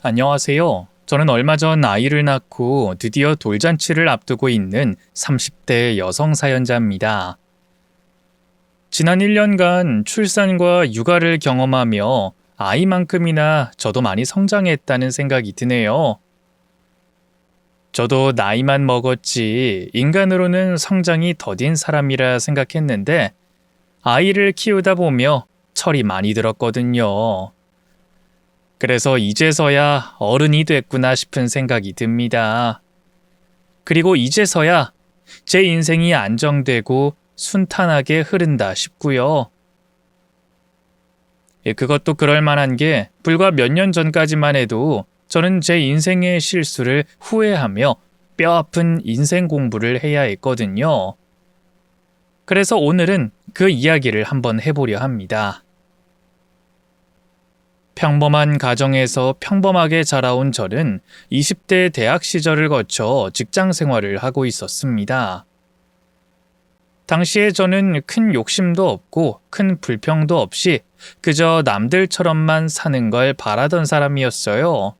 안녕하세요. 저는 얼마 전 아이를 낳고 드디어 돌잔치를 앞두고 있는 30대 여성 사연자입니다. 지난 1년간 출산과 육아를 경험하며 아이만큼이나 저도 많이 성장했다는 생각이 드네요. 저도 나이만 먹었지 인간으로는 성장이 더딘 사람이라 생각했는데 아이를 키우다 보며 철이 많이 들었거든요. 그래서 이제서야 어른이 됐구나 싶은 생각이 듭니다. 그리고 이제서야 제 인생이 안정되고 순탄하게 흐른다 싶고요. 그것도 그럴 만한 게 불과 몇 년 전까지만 해도 저는 제 인생의 실수를 후회하며 뼈아픈 인생 공부를 해야 했거든요. 그래서 오늘은 그 이야기를 한번 해보려 합니다. 평범한 가정에서 평범하게 자라온 저는 20대 대학 시절을 거쳐 직장 생활을 하고 있었습니다. 당시에 저는 큰 욕심도 없고 큰 불평도 없이 그저 남들처럼만 사는 걸 바라던 사람이었어요.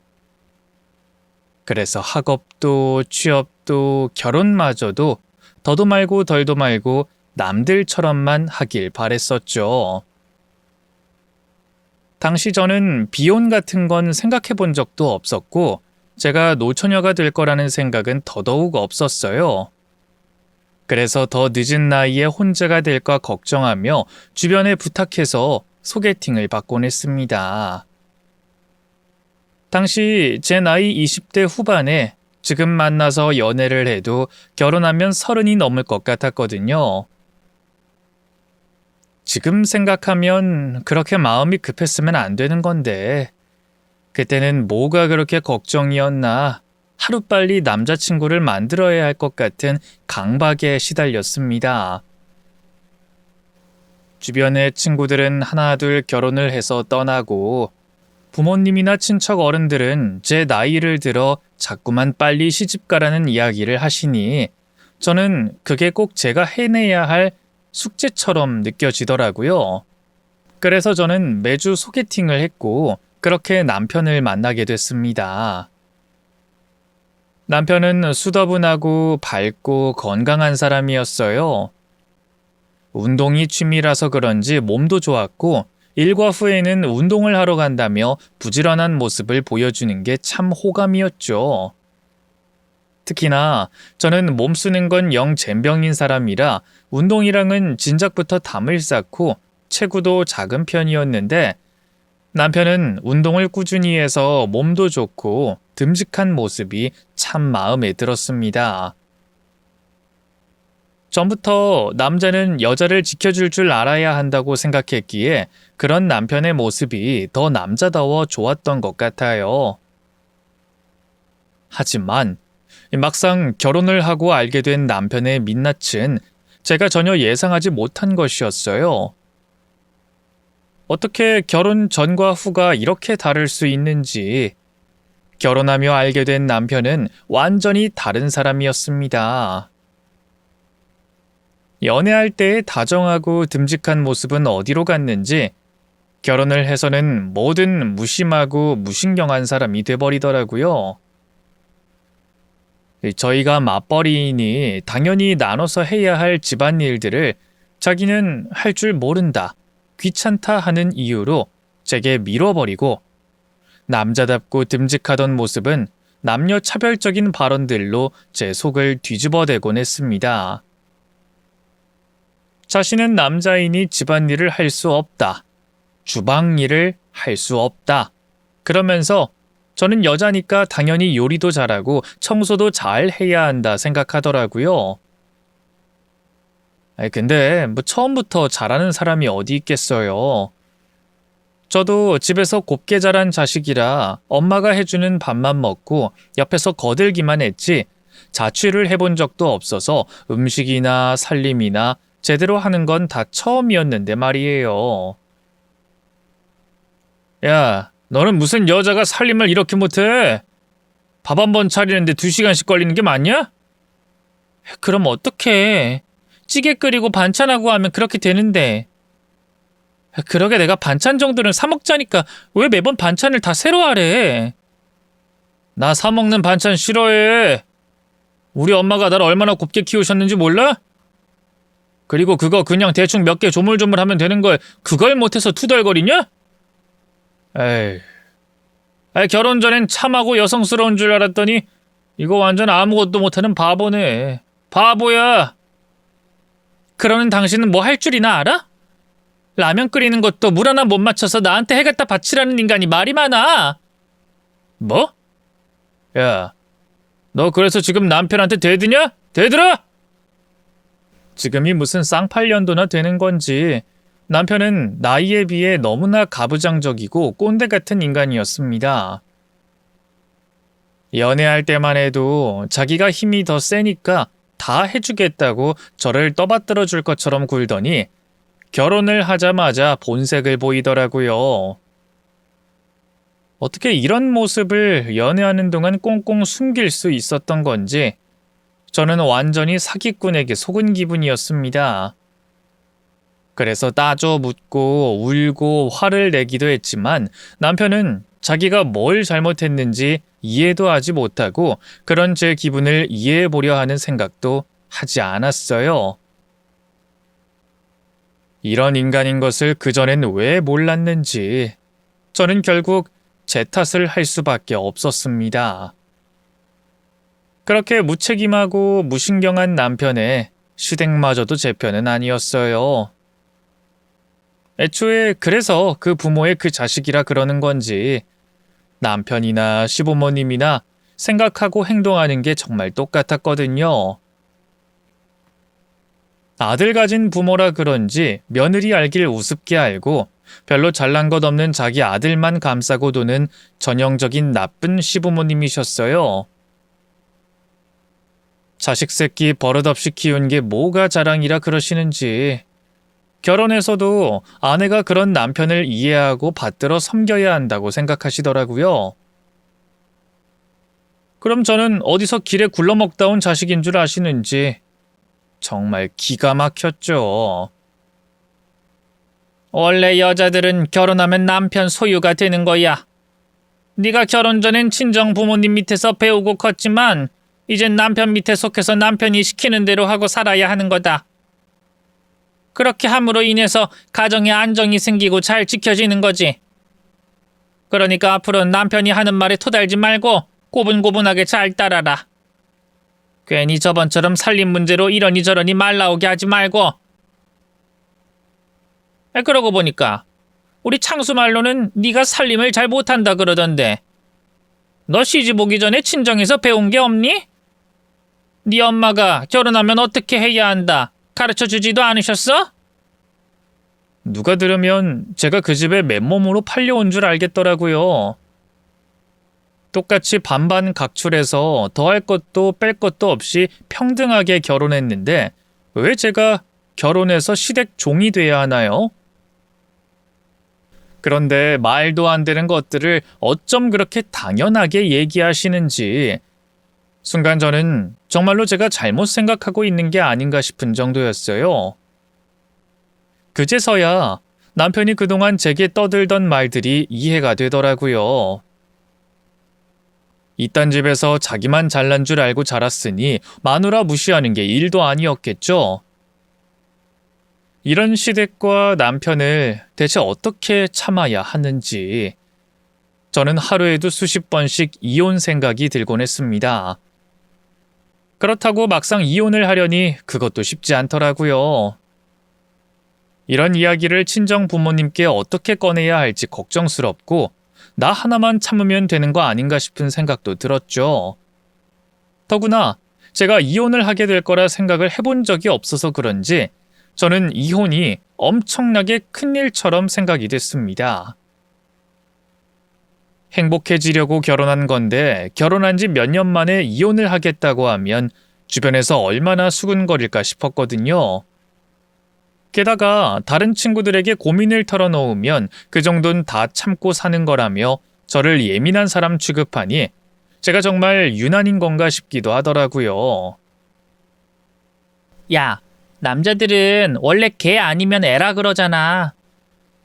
그래서 학업도 취업도 결혼마저도 더도 말고 덜도 말고 남들처럼만 하길 바랬었죠. 당시 저는 비혼 같은 건 생각해 본 적도 없었고 제가 노처녀가 될 거라는 생각은 더더욱 없었어요. 그래서 더 늦은 나이에 혼자가 될까 걱정하며 주변에 부탁해서 소개팅을 받곤 했습니다. 당시 제 나이 20대 후반에 지금 만나서 연애를 해도 결혼하면 30이 넘을 것 같았거든요. 지금 생각하면 그렇게 마음이 급했으면 안 되는 건데 그때는 뭐가 그렇게 걱정이었나 하루빨리 남자친구를 만들어야 할 것 같은 강박에 시달렸습니다. 주변의 친구들은 하나둘 결혼을 해서 떠나고 부모님이나 친척 어른들은 제 나이를 들어 자꾸만 빨리 시집가라는 이야기를 하시니 저는 그게 꼭 제가 해내야 할 숙제처럼 느껴지더라고요. 그래서 저는 매주 소개팅을 했고 그렇게 남편을 만나게 됐습니다. 남편은 수더분하고 밝고 건강한 사람이었어요. 운동이 취미라서 그런지 몸도 좋았고 일과 후에는 운동을 하러 간다며 부지런한 모습을 보여주는 게 참 호감이었죠. 특히나 저는 몸 쓰는 건 영 젬병인 사람이라 운동이랑은 진작부터 담을 쌓고 체구도 작은 편이었는데 남편은 운동을 꾸준히 해서 몸도 좋고 듬직한 모습이 참 마음에 들었습니다. 전부터 남자는 여자를 지켜줄 줄 알아야 한다고 생각했기에 그런 남편의 모습이 더 남자다워 좋았던 것 같아요. 하지만 막상 결혼을 하고 알게 된 남편의 민낯은 제가 전혀 예상하지 못한 것이었어요. 어떻게 결혼 전과 후가 이렇게 다를 수 있는지 결혼하며 알게 된 남편은 완전히 다른 사람이었습니다. 연애할 때의 다정하고 듬직한 모습은 어디로 갔는지 결혼을 해서는 뭐든 무심하고 무신경한 사람이 돼버리더라고요. 저희가 맞벌이이니 당연히 나눠서 해야 할 집안일들을 자기는 할 줄 모른다, 귀찮다 하는 이유로 제게 밀어버리고 남자답고 듬직하던 모습은 남녀 차별적인 발언들로 제 속을 뒤집어대곤 했습니다. 자신은 남자이니 집안일을 할 수 없다, 주방일을 할 수 없다, 그러면서 저는 여자니까 당연히 요리도 잘하고 청소도 잘 해야 한다 생각하더라고요. 근데 처음부터 잘하는 사람이 어디 있겠어요. 저도 집에서 곱게 자란 자식이라 엄마가 해주는 밥만 먹고 옆에서 거들기만 했지 자취를 해본 적도 없어서 음식이나 살림이나 제대로 하는 건 다 처음이었는데 말이에요. 야, 너는 무슨 여자가 살림을 이렇게 못해? 밥 한 번 차리는데 2시간씩 걸리는 게 맞냐? 그럼 어떡해. 찌개 끓이고 반찬하고 하면 그렇게 되는데. 그러게 내가 반찬 정도는 사 먹자니까 왜 매번 반찬을 다 새로 하래? 나 사 먹는 반찬 싫어해. 우리 엄마가 나를 얼마나 곱게 키우셨는지 몰라? 그리고 그거 그냥 대충 몇 개 조물조물 하면 되는 걸 그걸 못해서 투덜거리냐? 에이. 결혼 전엔 참하고 여성스러운 줄 알았더니 이거 완전 아무것도 못하는 바보네. 바보야. 그러는 당신은 뭐 할 줄이나 알아? 라면 끓이는 것도 물 하나 못 맞춰서 나한테 해갖다 바치라는 인간이 말이 많아. 뭐? 야, 너 그래서 지금 남편한테 대드냐? 대들어! 지금이 무슨 쌍팔년도나 되는 건지 남편은 나이에 비해 너무나 가부장적이고 꼰대 같은 인간이었습니다. 연애할 때만 해도 자기가 힘이 더 세니까 다 해주겠다고 저를 떠받들어 줄 것처럼 굴더니 결혼을 하자마자 본색을 보이더라고요. 어떻게 이런 모습을 연애하는 동안 꽁꽁 숨길 수 있었던 건지 저는 완전히 사기꾼에게 속은 기분이었습니다. 그래서 따져 묻고 울고 화를 내기도 했지만 남편은 자기가 뭘 잘못했는지 이해도 하지 못하고 그런 제 기분을 이해해 보려 하는 생각도 하지 않았어요. 이런 인간인 것을 그전엔 왜 몰랐는지 저는 결국 제 탓을 할 수밖에 없었습니다. 그렇게 무책임하고 무신경한 남편의 시댁마저도 제 편은 아니었어요. 애초에 그래서 그 부모의 그 자식이라 그러는 건지 남편이나 시부모님이나 생각하고 행동하는 게 정말 똑같았거든요. 아들 가진 부모라 그런지 며느리 알길 우습게 알고 별로 잘난 것 없는 자기 아들만 감싸고 도는 전형적인 나쁜 시부모님이셨어요. 자식 새끼 버릇없이 키운 게 뭐가 자랑이라 그러시는지 결혼해서도 아내가 그런 남편을 이해하고 받들어 섬겨야 한다고 생각하시더라고요. 그럼 저는 어디서 길에 굴러먹다 온 자식인 줄 아시는지 정말 기가 막혔죠. 원래 여자들은 결혼하면 남편 소유가 되는 거야. 네가 결혼 전엔 친정 부모님 밑에서 배우고 컸지만 이젠 남편 밑에 속해서 남편이 시키는 대로 하고 살아야 하는 거다. 그렇게 함으로 인해서 가정에 안정이 생기고 잘 지켜지는 거지. 그러니까 앞으로는 남편이 하는 말에 토달지 말고 고분고분하게 잘 따라라. 괜히 저번처럼 살림 문제로 이러니 저러니 말 나오게 하지 말고. 그러고 보니까 우리 창수 말로는 네가 살림을 잘 못한다 그러던데 너 시집 오기 전에 친정에서 배운 게 없니? 네 엄마가 결혼하면 어떻게 해야 한다 가르쳐주지도 않으셨어? 누가 들으면 제가 그 집에 맨몸으로 팔려온 줄 알겠더라고요. 똑같이 반반 각출해서 더할 것도 뺄 것도 없이 평등하게 결혼했는데 왜 제가 결혼해서 시댁 종이 돼야 하나요? 그런데 말도 안 되는 것들을 어쩜 그렇게 당연하게 얘기하시는지 순간 저는 정말로 제가 잘못 생각하고 있는 게 아닌가 싶은 정도였어요. 그제서야 남편이 그동안 제게 떠들던 말들이 이해가 되더라고요. 이딴 집에서 자기만 잘난 줄 알고 자랐으니 마누라 무시하는 게 일도 아니었겠죠. 이런 시댁과 남편을 대체 어떻게 참아야 하는지 저는 하루에도 수십 번씩 이혼 생각이 들곤 했습니다. 그렇다고 막상 이혼을 하려니 그것도 쉽지 않더라고요. 이런 이야기를 친정 부모님께 어떻게 꺼내야 할지 걱정스럽고 나 하나만 참으면 되는 거 아닌가 싶은 생각도 들었죠. 더구나 제가 이혼을 하게 될 거라 생각을 해본 적이 없어서 그런지 저는 이혼이 엄청나게 큰일처럼 생각이 됐습니다. 행복해지려고 결혼한 건데 결혼한 지 몇 년 만에 이혼을 하겠다고 하면 주변에서 얼마나 수군거릴까 싶었거든요. 게다가 다른 친구들에게 고민을 털어놓으면 그 정도는 다 참고 사는 거라며 저를 예민한 사람 취급하니 제가 정말 유난인 건가 싶기도 하더라고요. 야, 남자들은 원래 개 아니면 애라 그러잖아.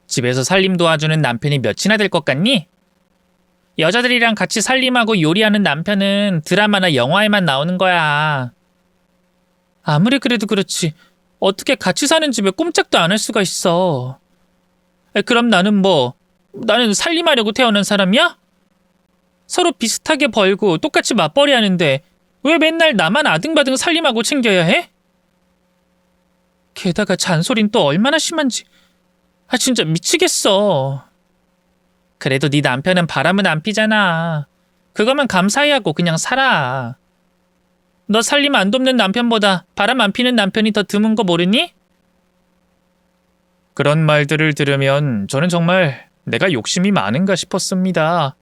집에서 살림 도와주는 남편이 몇이나 될 것 같니? 여자들이랑 같이 살림하고 요리하는 남편은 드라마나 영화에만 나오는 거야. 아무리 그래도 그렇지. 어떻게 같이 사는 집에 꼼짝도 안 할 수가 있어. 그럼 나는 살림하려고 태어난 사람이야? 서로 비슷하게 벌고 똑같이 맞벌이 하는데 왜 맨날 나만 아등바등 살림하고 챙겨야 해? 게다가 잔소린 또 얼마나 심한지. 진짜 미치겠어. 그래도 네 남편은 바람은 안 피잖아. 그거만 감사히 하고 그냥 살아. 너 살림 안 돕는 남편보다 바람 안 피는 남편이 더 드문 거 모르니? 그런 말들을 들으면 저는 정말 내가 욕심이 많은가 싶었습니다.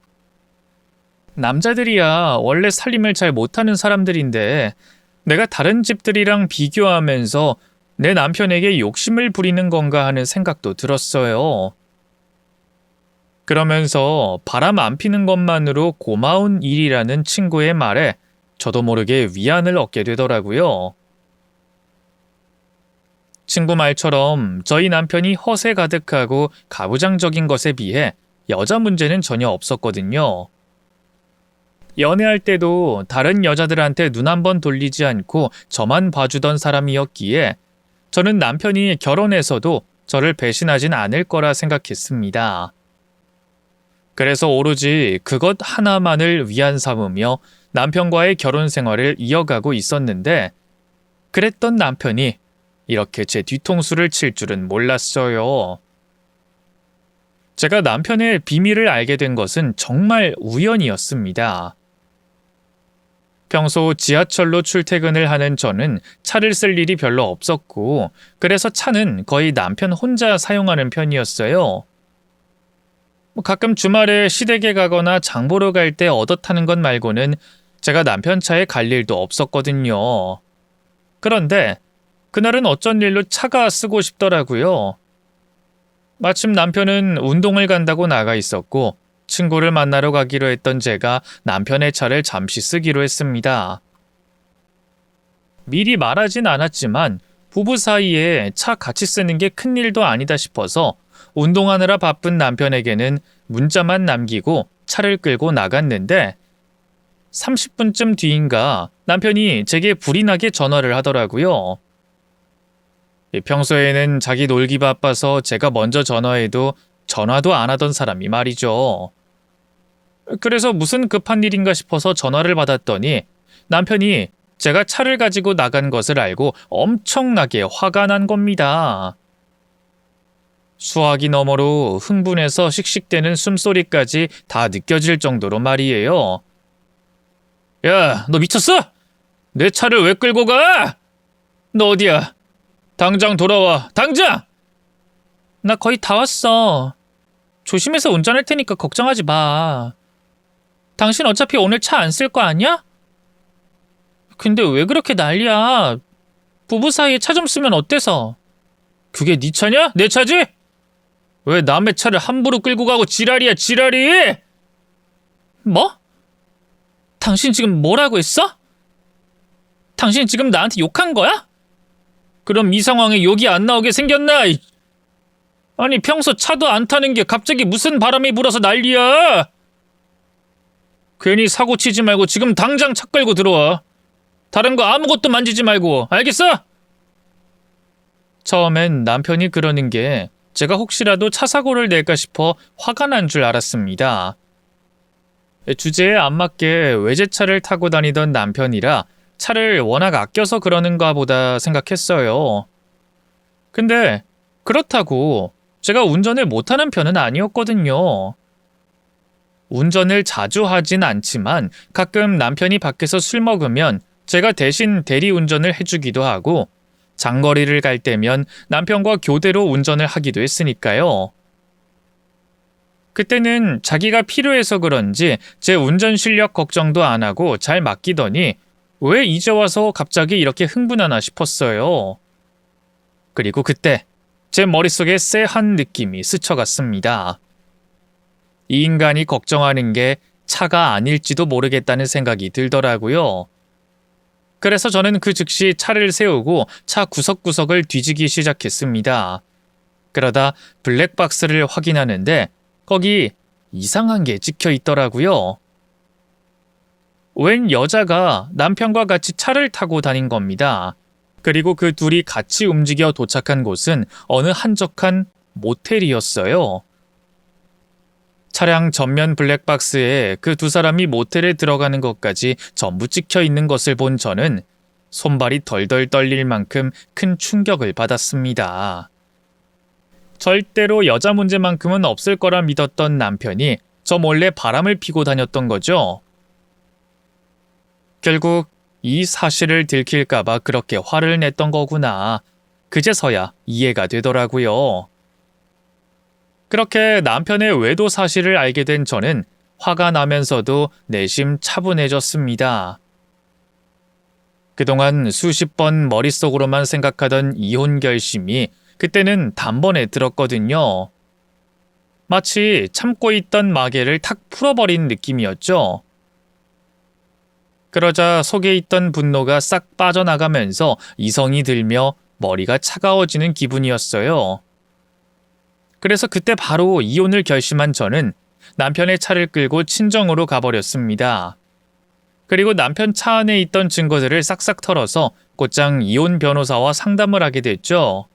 남자들이야 원래 살림을 잘 못하는 사람들인데 내가 다른 집들이랑 비교하면서 내 남편에게 욕심을 부리는 건가 하는 생각도 들었어요. 그러면서 바람 안 피는 것만으로 고마운 일이라는 친구의 말에 저도 모르게 위안을 얻게 되더라고요. 친구 말처럼 저희 남편이 허세 가득하고 가부장적인 것에 비해 여자 문제는 전혀 없었거든요. 연애할 때도 다른 여자들한테 눈 한 번 돌리지 않고 저만 봐주던 사람이었기에 저는 남편이 결혼해서도 저를 배신하진 않을 거라 생각했습니다. 그래서 오로지 그것 하나만을 위안 삼으며 남편과의 결혼 생활을 이어가고 있었는데 그랬던 남편이 이렇게 제 뒤통수를 칠 줄은 몰랐어요. 제가 남편의 비밀을 알게 된 것은 정말 우연이었습니다. 평소 지하철로 출퇴근을 하는 저는 차를 쓸 일이 별로 없었고 그래서 차는 거의 남편 혼자 사용하는 편이었어요. 가끔 주말에 시댁에 가거나 장 보러 갈 때 얻어 타는 것 말고는 제가 남편 차에 갈 일도 없었거든요. 그런데 그날은 어쩐 일로 차가 쓰고 싶더라고요. 마침 남편은 운동을 간다고 나가 있었고 친구를 만나러 가기로 했던 제가 남편의 차를 잠시 쓰기로 했습니다. 미리 말하진 않았지만 부부 사이에 차 같이 쓰는 게 큰일도 아니다 싶어서 운동하느라 바쁜 남편에게는 문자만 남기고 차를 끌고 나갔는데 30분쯤 뒤인가 남편이 제게 불이 나게 전화를 하더라고요. 평소에는 자기 놀기 바빠서 제가 먼저 전화해도 전화도 안 하던 사람이 말이죠. 그래서 무슨 급한 일인가 싶어서 전화를 받았더니 남편이 제가 차를 가지고 나간 것을 알고 엄청나게 화가 난 겁니다. 수화기 너머로 흥분해서 씩씩대는 숨소리까지 다 느껴질 정도로 말이에요. 야, 너 미쳤어? 내 차를 왜 끌고 가? 너 어디야? 당장 돌아와, 당장! 나 거의 다 왔어. 조심해서 운전할 테니까 걱정하지 마. 당신 어차피 오늘 차 안 쓸 거 아니야? 근데 왜 그렇게 난리야? 부부 사이에 차 좀 쓰면 어때서? 그게 네 차냐? 내 차지? 왜 남의 차를 함부로 끌고 가고 지랄이야, 지랄이! 뭐? 당신 지금 뭐라고 했어? 당신 지금 나한테 욕한 거야? 그럼 이 상황에 욕이 안 나오게 생겼나? 아니 평소 차도 안 타는 게 갑자기 무슨 바람이 불어서 난리야? 괜히 사고 치지 말고 지금 당장 차 끌고 들어와. 다른 거 아무것도 만지지 말고, 알겠어? 처음엔 남편이 그러는 게 제가 혹시라도 차 사고를 낼까 싶어 화가 난 줄 알았습니다. 주제에 안 맞게 외제차를 타고 다니던 남편이라 차를 워낙 아껴서 그러는가 보다 생각했어요. 근데 그렇다고 제가 운전을 못하는 편은 아니었거든요. 운전을 자주 하진 않지만 가끔 남편이 밖에서 술 먹으면 제가 대신 대리운전을 해주기도 하고 장거리를 갈 때면 남편과 교대로 운전을 하기도 했으니까요. 그때는 자기가 필요해서 그런지 제 운전 실력 걱정도 안 하고 잘 맡기더니 왜 이제 와서 갑자기 이렇게 흥분하나 싶었어요. 그리고 그때 제 머릿속에 쎄한 느낌이 스쳐갔습니다. 이 인간이 걱정하는 게 차가 아닐지도 모르겠다는 생각이 들더라고요. 그래서 저는 그 즉시 차를 세우고 차 구석구석을 뒤지기 시작했습니다. 그러다 블랙박스를 확인하는데 거기 이상한 게 찍혀 있더라고요. 웬 여자가 남편과 같이 차를 타고 다닌 겁니다. 그리고 그 둘이 같이 움직여 도착한 곳은 어느 한적한 모텔이었어요. 차량 전면 블랙박스에 그 두 사람이 모텔에 들어가는 것까지 전부 찍혀 있는 것을 본 저는 손발이 덜덜 떨릴 만큼 큰 충격을 받았습니다. 절대로 여자 문제만큼은 없을 거라 믿었던 남편이 저 몰래 바람을 피고 다녔던 거죠. 결국 이 사실을 들킬까봐 그렇게 화를 냈던 거구나. 그제서야 이해가 되더라고요. 그렇게 남편의 외도 사실을 알게 된 저는 화가 나면서도 내심 차분해졌습니다. 그동안 수십 번 머릿속으로만 생각하던 이혼 결심이 그때는 단번에 들었거든요. 마치 참고 있던 마개를 탁 풀어버린 느낌이었죠. 그러자 속에 있던 분노가 싹 빠져나가면서 이성이 들며 머리가 차가워지는 기분이었어요. 그래서 그때 바로 이혼을 결심한 저는 남편의 차를 끌고 친정으로 가버렸습니다. 그리고 남편 차 안에 있던 증거들을 싹싹 털어서 곧장 이혼 변호사와 상담을 하게 됐죠.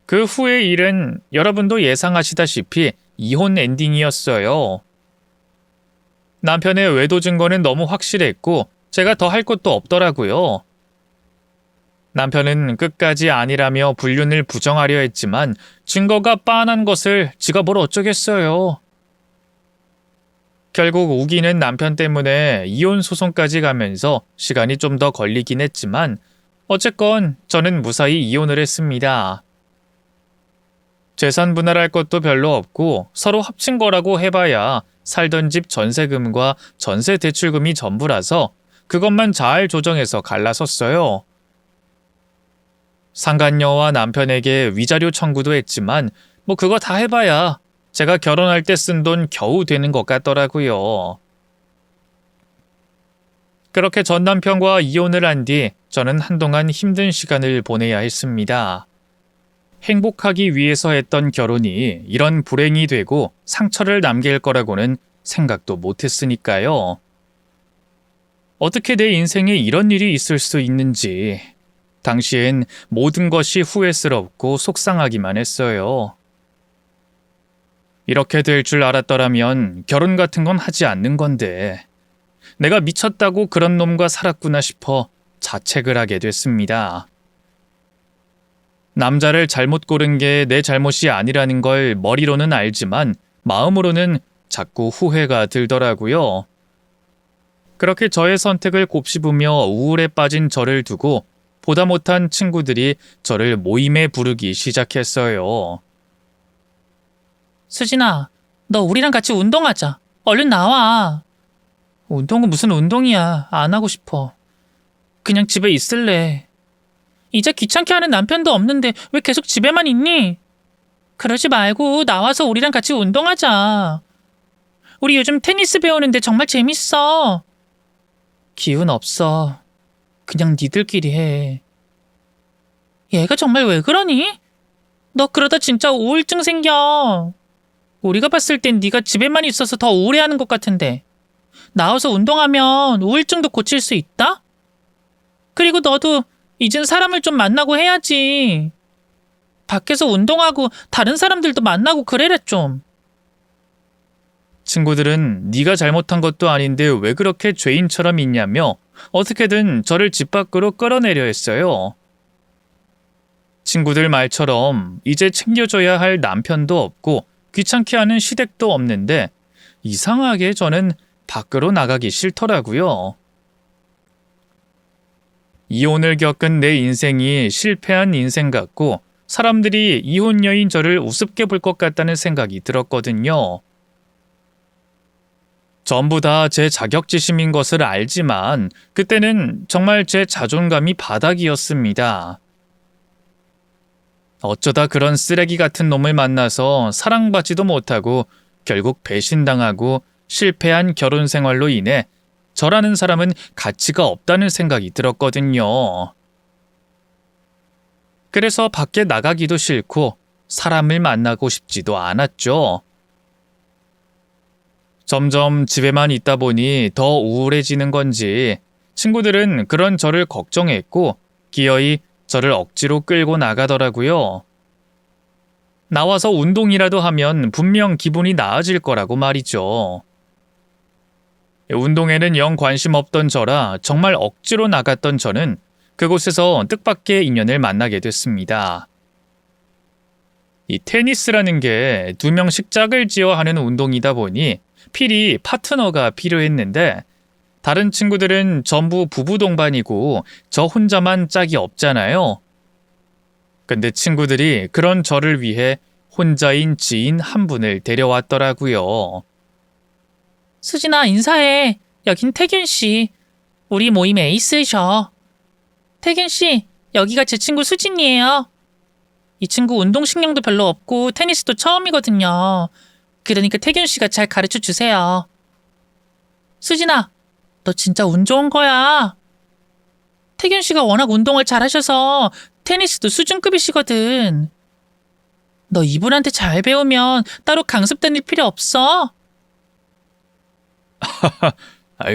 그 후의 일은 여러분도 예상하시다시피 이혼 엔딩이었어요. 남편의 외도 증거는 너무 확실했고 제가 더 할 것도 없더라고요. 남편은 끝까지 아니라며 불륜을 부정하려 했지만 증거가 빤한 것을 지가 뭘 어쩌겠어요. 결국 우기는 남편 때문에 이혼 소송까지 가면서 시간이 좀 더 걸리긴 했지만 어쨌건 저는 무사히 이혼을 했습니다. 재산 분할할 것도 별로 없고 서로 합친 거라고 해봐야 살던 집 전세금과 전세 대출금이 전부라서 그것만 잘 조정해서 갈라섰어요. 상간녀와 남편에게 위자료 청구도 했지만 뭐 그거 다 해봐야 제가 결혼할 때 쓴 돈 겨우 되는 것 같더라고요. 그렇게 전 남편과 이혼을 한 뒤 저는 한동안 힘든 시간을 보내야 했습니다. 행복하기 위해서 했던 결혼이 이런 불행이 되고 상처를 남길 거라고는 생각도 못했으니까요. 어떻게 내 인생에 이런 일이 있을 수 있는지 당시엔 모든 것이 후회스럽고 속상하기만 했어요. 이렇게 될 줄 알았더라면 결혼 같은 건 하지 않는 건데 내가 미쳤다고 그런 놈과 살았구나 싶어 자책을 하게 됐습니다. 남자를 잘못 고른 게 내 잘못이 아니라는 걸 머리로는 알지만 마음으로는 자꾸 후회가 들더라고요. 그렇게 저의 선택을 곱씹으며 우울에 빠진 저를 두고 보다 못한 친구들이 저를 모임에 부르기 시작했어요. 수진아, 너 우리랑 같이 운동하자. 얼른 나와. 운동은 무슨 운동이야. 안 하고 싶어. 그냥 집에 있을래. 이제 귀찮게 하는 남편도 없는데 왜 계속 집에만 있니? 그러지 말고 나와서 우리랑 같이 운동하자. 우리 요즘 테니스 배우는데 정말 재밌어. 기운 없어. 그냥 니들끼리 해. 얘가 정말 왜 그러니? 너 그러다 진짜 우울증 생겨. 우리가 봤을 땐 네가 집에만 있어서 더 우울해하는 것 같은데. 나와서 운동하면 우울증도 고칠 수 있다? 그리고 너도 이젠 사람을 좀 만나고 해야지. 밖에서 운동하고 다른 사람들도 만나고 그래라 좀. 친구들은 네가 잘못한 것도 아닌데 왜 그렇게 죄인처럼 있냐며 어떻게든 저를 집 밖으로 끌어내려 했어요. 친구들 말처럼 이제 챙겨줘야 할 남편도 없고 귀찮게 하는 시댁도 없는데 이상하게 저는 밖으로 나가기 싫더라고요. 이혼을 겪은 내 인생이 실패한 인생 같고 사람들이 이혼 여인 저를 우습게 볼 것 같다는 생각이 들었거든요. 전부 다 제 자격지심인 것을 알지만 그때는 정말 제 자존감이 바닥이었습니다. 어쩌다 그런 쓰레기 같은 놈을 만나서 사랑받지도 못하고 결국 배신당하고 실패한 결혼 생활로 인해 저라는 사람은 가치가 없다는 생각이 들었거든요. 그래서 밖에 나가기도 싫고 사람을 만나고 싶지도 않았죠. 점점 집에만 있다 보니 더 우울해지는 건지 친구들은 그런 저를 걱정했고 기어이 저를 억지로 끌고 나가더라고요. 나와서 운동이라도 하면 분명 기분이 나아질 거라고 말이죠. 운동에는 영 관심 없던 저라 정말 억지로 나갔던 저는 그곳에서 뜻밖의 인연을 만나게 됐습니다. 이 테니스라는 게 2명씩 짝을 지어 하는 운동이다 보니 필히 파트너가 필요했는데 다른 친구들은 전부 부부 동반이고 저 혼자만 짝이 없잖아요. 근데 친구들이 그런 저를 위해 혼자인 지인 한 분을 데려왔더라고요. 수진아, 인사해. 여긴 태균 씨. 우리 모임 에이스셔. 태균 씨, 여기가 제 친구 수진이에요. 이 친구 운동신경도 별로 없고 테니스도 처음이거든요. 그러니까 태균 씨가 잘 가르쳐 주세요. 수진아, 너 진짜 운 좋은 거야. 태균 씨가 워낙 운동을 잘하셔서 테니스도 수준급이시거든. 너 이분한테 잘 배우면 따로 강습 다닐 필요 없어.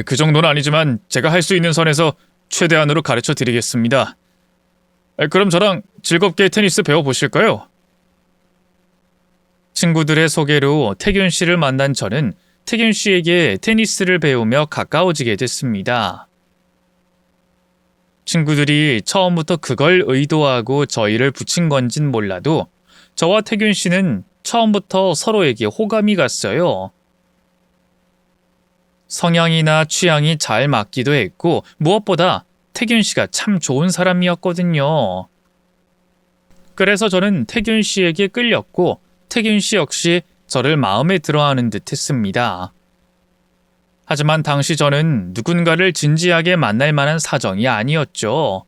그 정도는 아니지만 제가 할 수 있는 선에서 최대한으로 가르쳐 드리겠습니다. 그럼 저랑 즐겁게 테니스 배워보실까요? 친구들의 소개로 태균 씨를 만난 저는 태균 씨에게 테니스를 배우며 가까워지게 됐습니다. 친구들이 처음부터 그걸 의도하고 저희를 붙인 건진 몰라도 저와 태균 씨는 처음부터 서로에게 호감이 갔어요. 성향이나 취향이 잘 맞기도 했고 무엇보다 태균 씨가 참 좋은 사람이었거든요. 그래서 저는 태균 씨에게 끌렸고 태균 씨 역시 저를 마음에 들어하는 듯 했습니다. 하지만 당시 저는 누군가를 진지하게 만날 만한 사정이 아니었죠.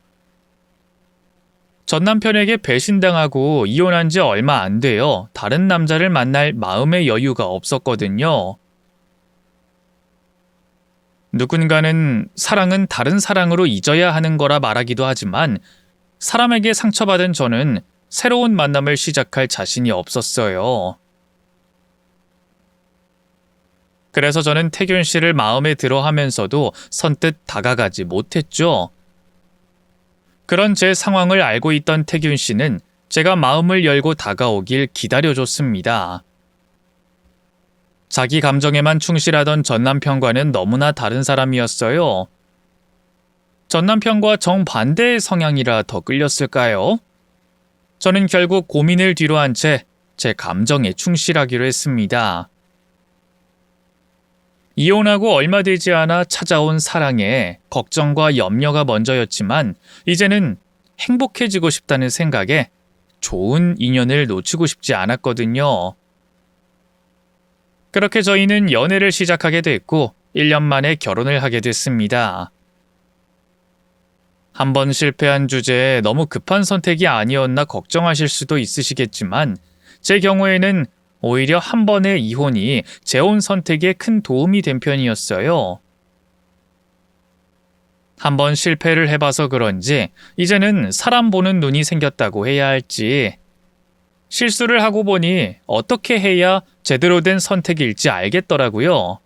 전 남편에게 배신당하고 이혼한 지 얼마 안 돼요. 다른 남자를 만날 마음의 여유가 없었거든요. 누군가는 사랑은 다른 사랑으로 잊어야 하는 거라 말하기도 하지만 사람에게 상처받은 저는 새로운 만남을 시작할 자신이 없었어요. 그래서 저는 태균 씨를 마음에 들어 하면서도 선뜻 다가가지 못했죠. 그런 제 상황을 알고 있던 태균 씨는 제가 마음을 열고 다가오길 기다려줬습니다. 자기 감정에만 충실하던 전 남편과는 너무나 다른 사람이었어요. 전 남편과 정반대의 성향이라 더 끌렸을까요? 저는 결국 고민을 뒤로한 채 제 감정에 충실하기로 했습니다. 이혼하고 얼마 되지 않아 찾아온 사랑에 걱정과 염려가 먼저였지만 이제는 행복해지고 싶다는 생각에 좋은 인연을 놓치고 싶지 않았거든요. 그렇게 저희는 연애를 시작하게 됐고 1년 만에 결혼을 하게 됐습니다. 한 번 실패한 주제에 너무 급한 선택이 아니었나 걱정하실 수도 있으시겠지만 제 경우에는 오히려 한 번의 이혼이 재혼 선택에 큰 도움이 된 편이었어요. 한 번 실패를 해봐서 그런지 이제는 사람 보는 눈이 생겼다고 해야 할지 실수를 하고 보니 어떻게 해야 제대로 된 선택일지 알겠더라고요.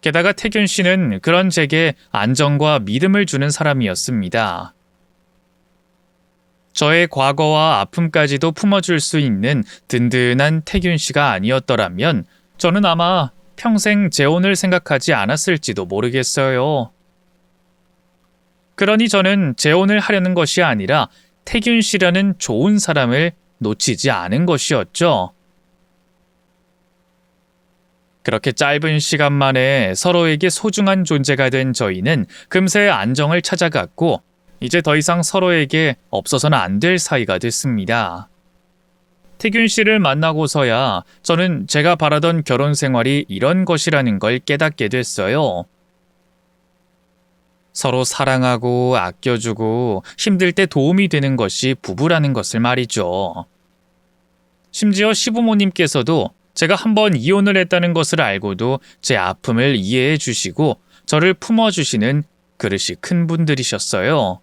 게다가 태균 씨는 그런 제게 안정과 믿음을 주는 사람이었습니다. 저의 과거와 아픔까지도 품어줄 수 있는 든든한 태균 씨가 아니었더라면 저는 아마 평생 재혼을 생각하지 않았을지도 모르겠어요. 그러니 저는 재혼을 하려는 것이 아니라 태균 씨라는 좋은 사람을 놓치지 않은 것이었죠. 그렇게 짧은 시간 만에 서로에게 소중한 존재가 된 저희는 금세 안정을 찾아갔고 이제 더 이상 서로에게 없어서는 안 될 사이가 됐습니다. 태균 씨를 만나고서야 저는 제가 바라던 결혼 생활이 이런 것이라는 걸 깨닫게 됐어요. 서로 사랑하고 아껴주고 힘들 때 도움이 되는 것이 부부라는 것을 말이죠. 심지어 시부모님께서도 제가 한번 이혼을 했다는 것을 알고도 제 아픔을 이해해 주시고 저를 품어주시는 그릇이 큰 분들이셨어요.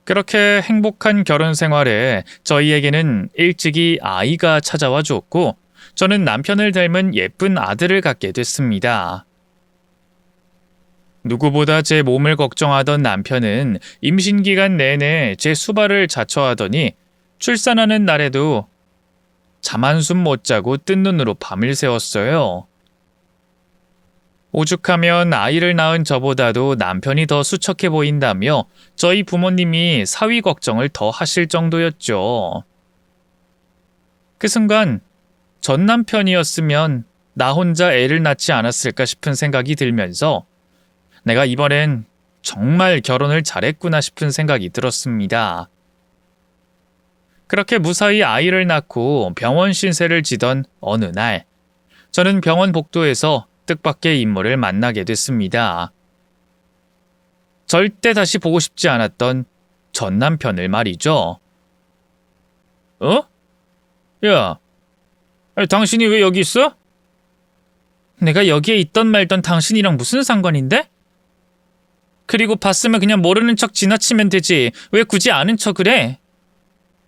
그렇게 행복한 결혼 생활에 저희에게는 일찍이 아이가 찾아와 줬고 저는 남편을 닮은 예쁜 아들을 갖게 됐습니다. 누구보다 제 몸을 걱정하던 남편은 임신 기간 내내 제 수발을 자처하더니 출산하는 날에도 잠 한숨 못 자고 뜬 눈으로 밤을 새웠어요. 오죽하면 아이를 낳은 저보다도 남편이 더 수척해 보인다며 저희 부모님이 사위 걱정을 더 하실 정도였죠. 그 순간 전 남편이었으면 나 혼자 애를 낳지 않았을까 싶은 생각이 들면서 내가 이번엔 정말 결혼을 잘했구나 싶은 생각이 들었습니다. 그렇게 무사히 아이를 낳고 병원 신세를 지던 어느 날, 저는 병원 복도에서 뜻밖의 인물을 만나게 됐습니다. 절대 다시 보고 싶지 않았던 전 남편을 말이죠. 어? 야, 아니, 당신이 왜 여기 있어? 내가 여기에 있던 말던 당신이랑 무슨 상관인데? 그리고 봤으면 그냥 모르는 척 지나치면 되지. 왜 굳이 아는 척을 해?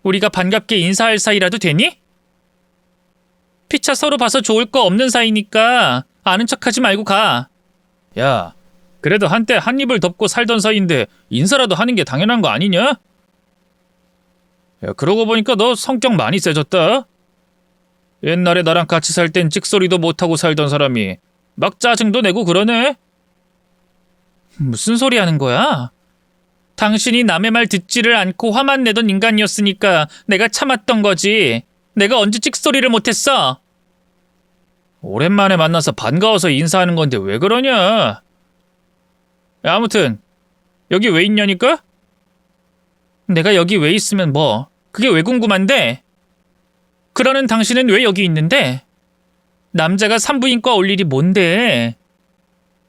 우리가 반갑게 인사할 사이라도 되니? 피차 서로 봐서 좋을 거 없는 사이니까 아는 척하지 말고 가. 야, 그래도 한때 한 입을 덮고 살던 사이인데 인사라도 하는 게 당연한 거 아니냐? 야, 그러고 보니까 너 성격 많이 세졌다. 옛날에 나랑 같이 살 땐 찍소리도 못하고 살던 사람이 막 짜증도 내고 그러네. 무슨 소리 하는 거야? 당신이 남의 말 듣지를 않고 화만 내던 인간이었으니까 내가 참았던 거지. 내가 언제 찍소리를 못했어? 오랜만에 만나서 반가워서 인사하는 건데 왜 그러냐? 야, 아무튼 여기 왜 있냐니까? 내가 여기 왜 있으면 뭐? 그게 왜 궁금한데? 그러는 당신은 왜 여기 있는데? 남자가 산부인과 올 일이 뭔데?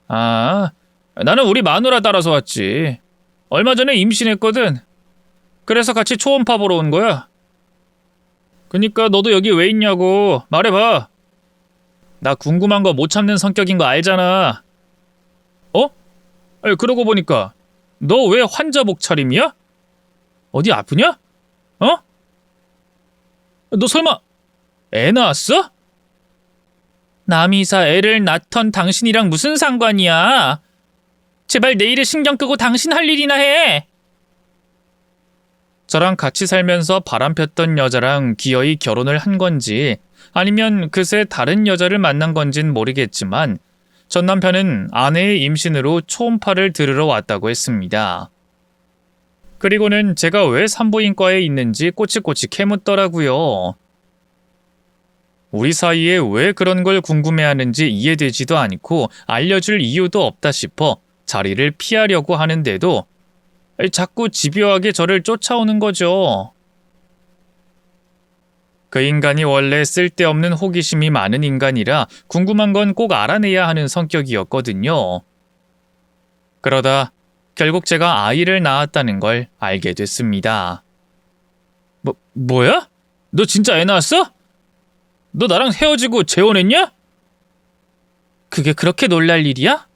아, 나는 우리 마누라 따라서 왔지. 얼마 전에 임신했거든. 그래서 같이 초음파 보러 온 거야. 그니까 너도 여기 왜 있냐고 말해봐. 나 궁금한 거 못 참는 성격인 거 알잖아. 어? 아니, 그러고 보니까 너 왜 환자복 차림이야? 어디 아프냐? 어? 너 설마 애 낳았어? 남이사 애를 낳던 당신이랑 무슨 상관이야? 제발 내 일에 신경 끄고 당신 할 일이나 해. 저랑 같이 살면서 바람폈던 여자랑 기어이 결혼을 한 건지 아니면 그새 다른 여자를 만난 건진 모르겠지만 전 남편은 아내의 임신으로 초음파를 들으러 왔다고 했습니다. 그리고는 제가 왜 산부인과에 있는지 꼬치꼬치 캐묻더라고요. 우리 사이에 왜 그런 걸 궁금해하는지 이해되지도 않고 알려줄 이유도 없다 싶어 자리를 피하려고 하는데도 자꾸 집요하게 저를 쫓아오는 거죠. 그 인간이 원래 쓸데없는 호기심이 많은 인간이라 궁금한 건 꼭 알아내야 하는 성격이었거든요. 그러다 결국 제가 아이를 낳았다는 걸 알게 됐습니다. 뭐야? 너 진짜 애 낳았어? 너 나랑 헤어지고 재혼했냐? 그게 그렇게 놀랄 일이야?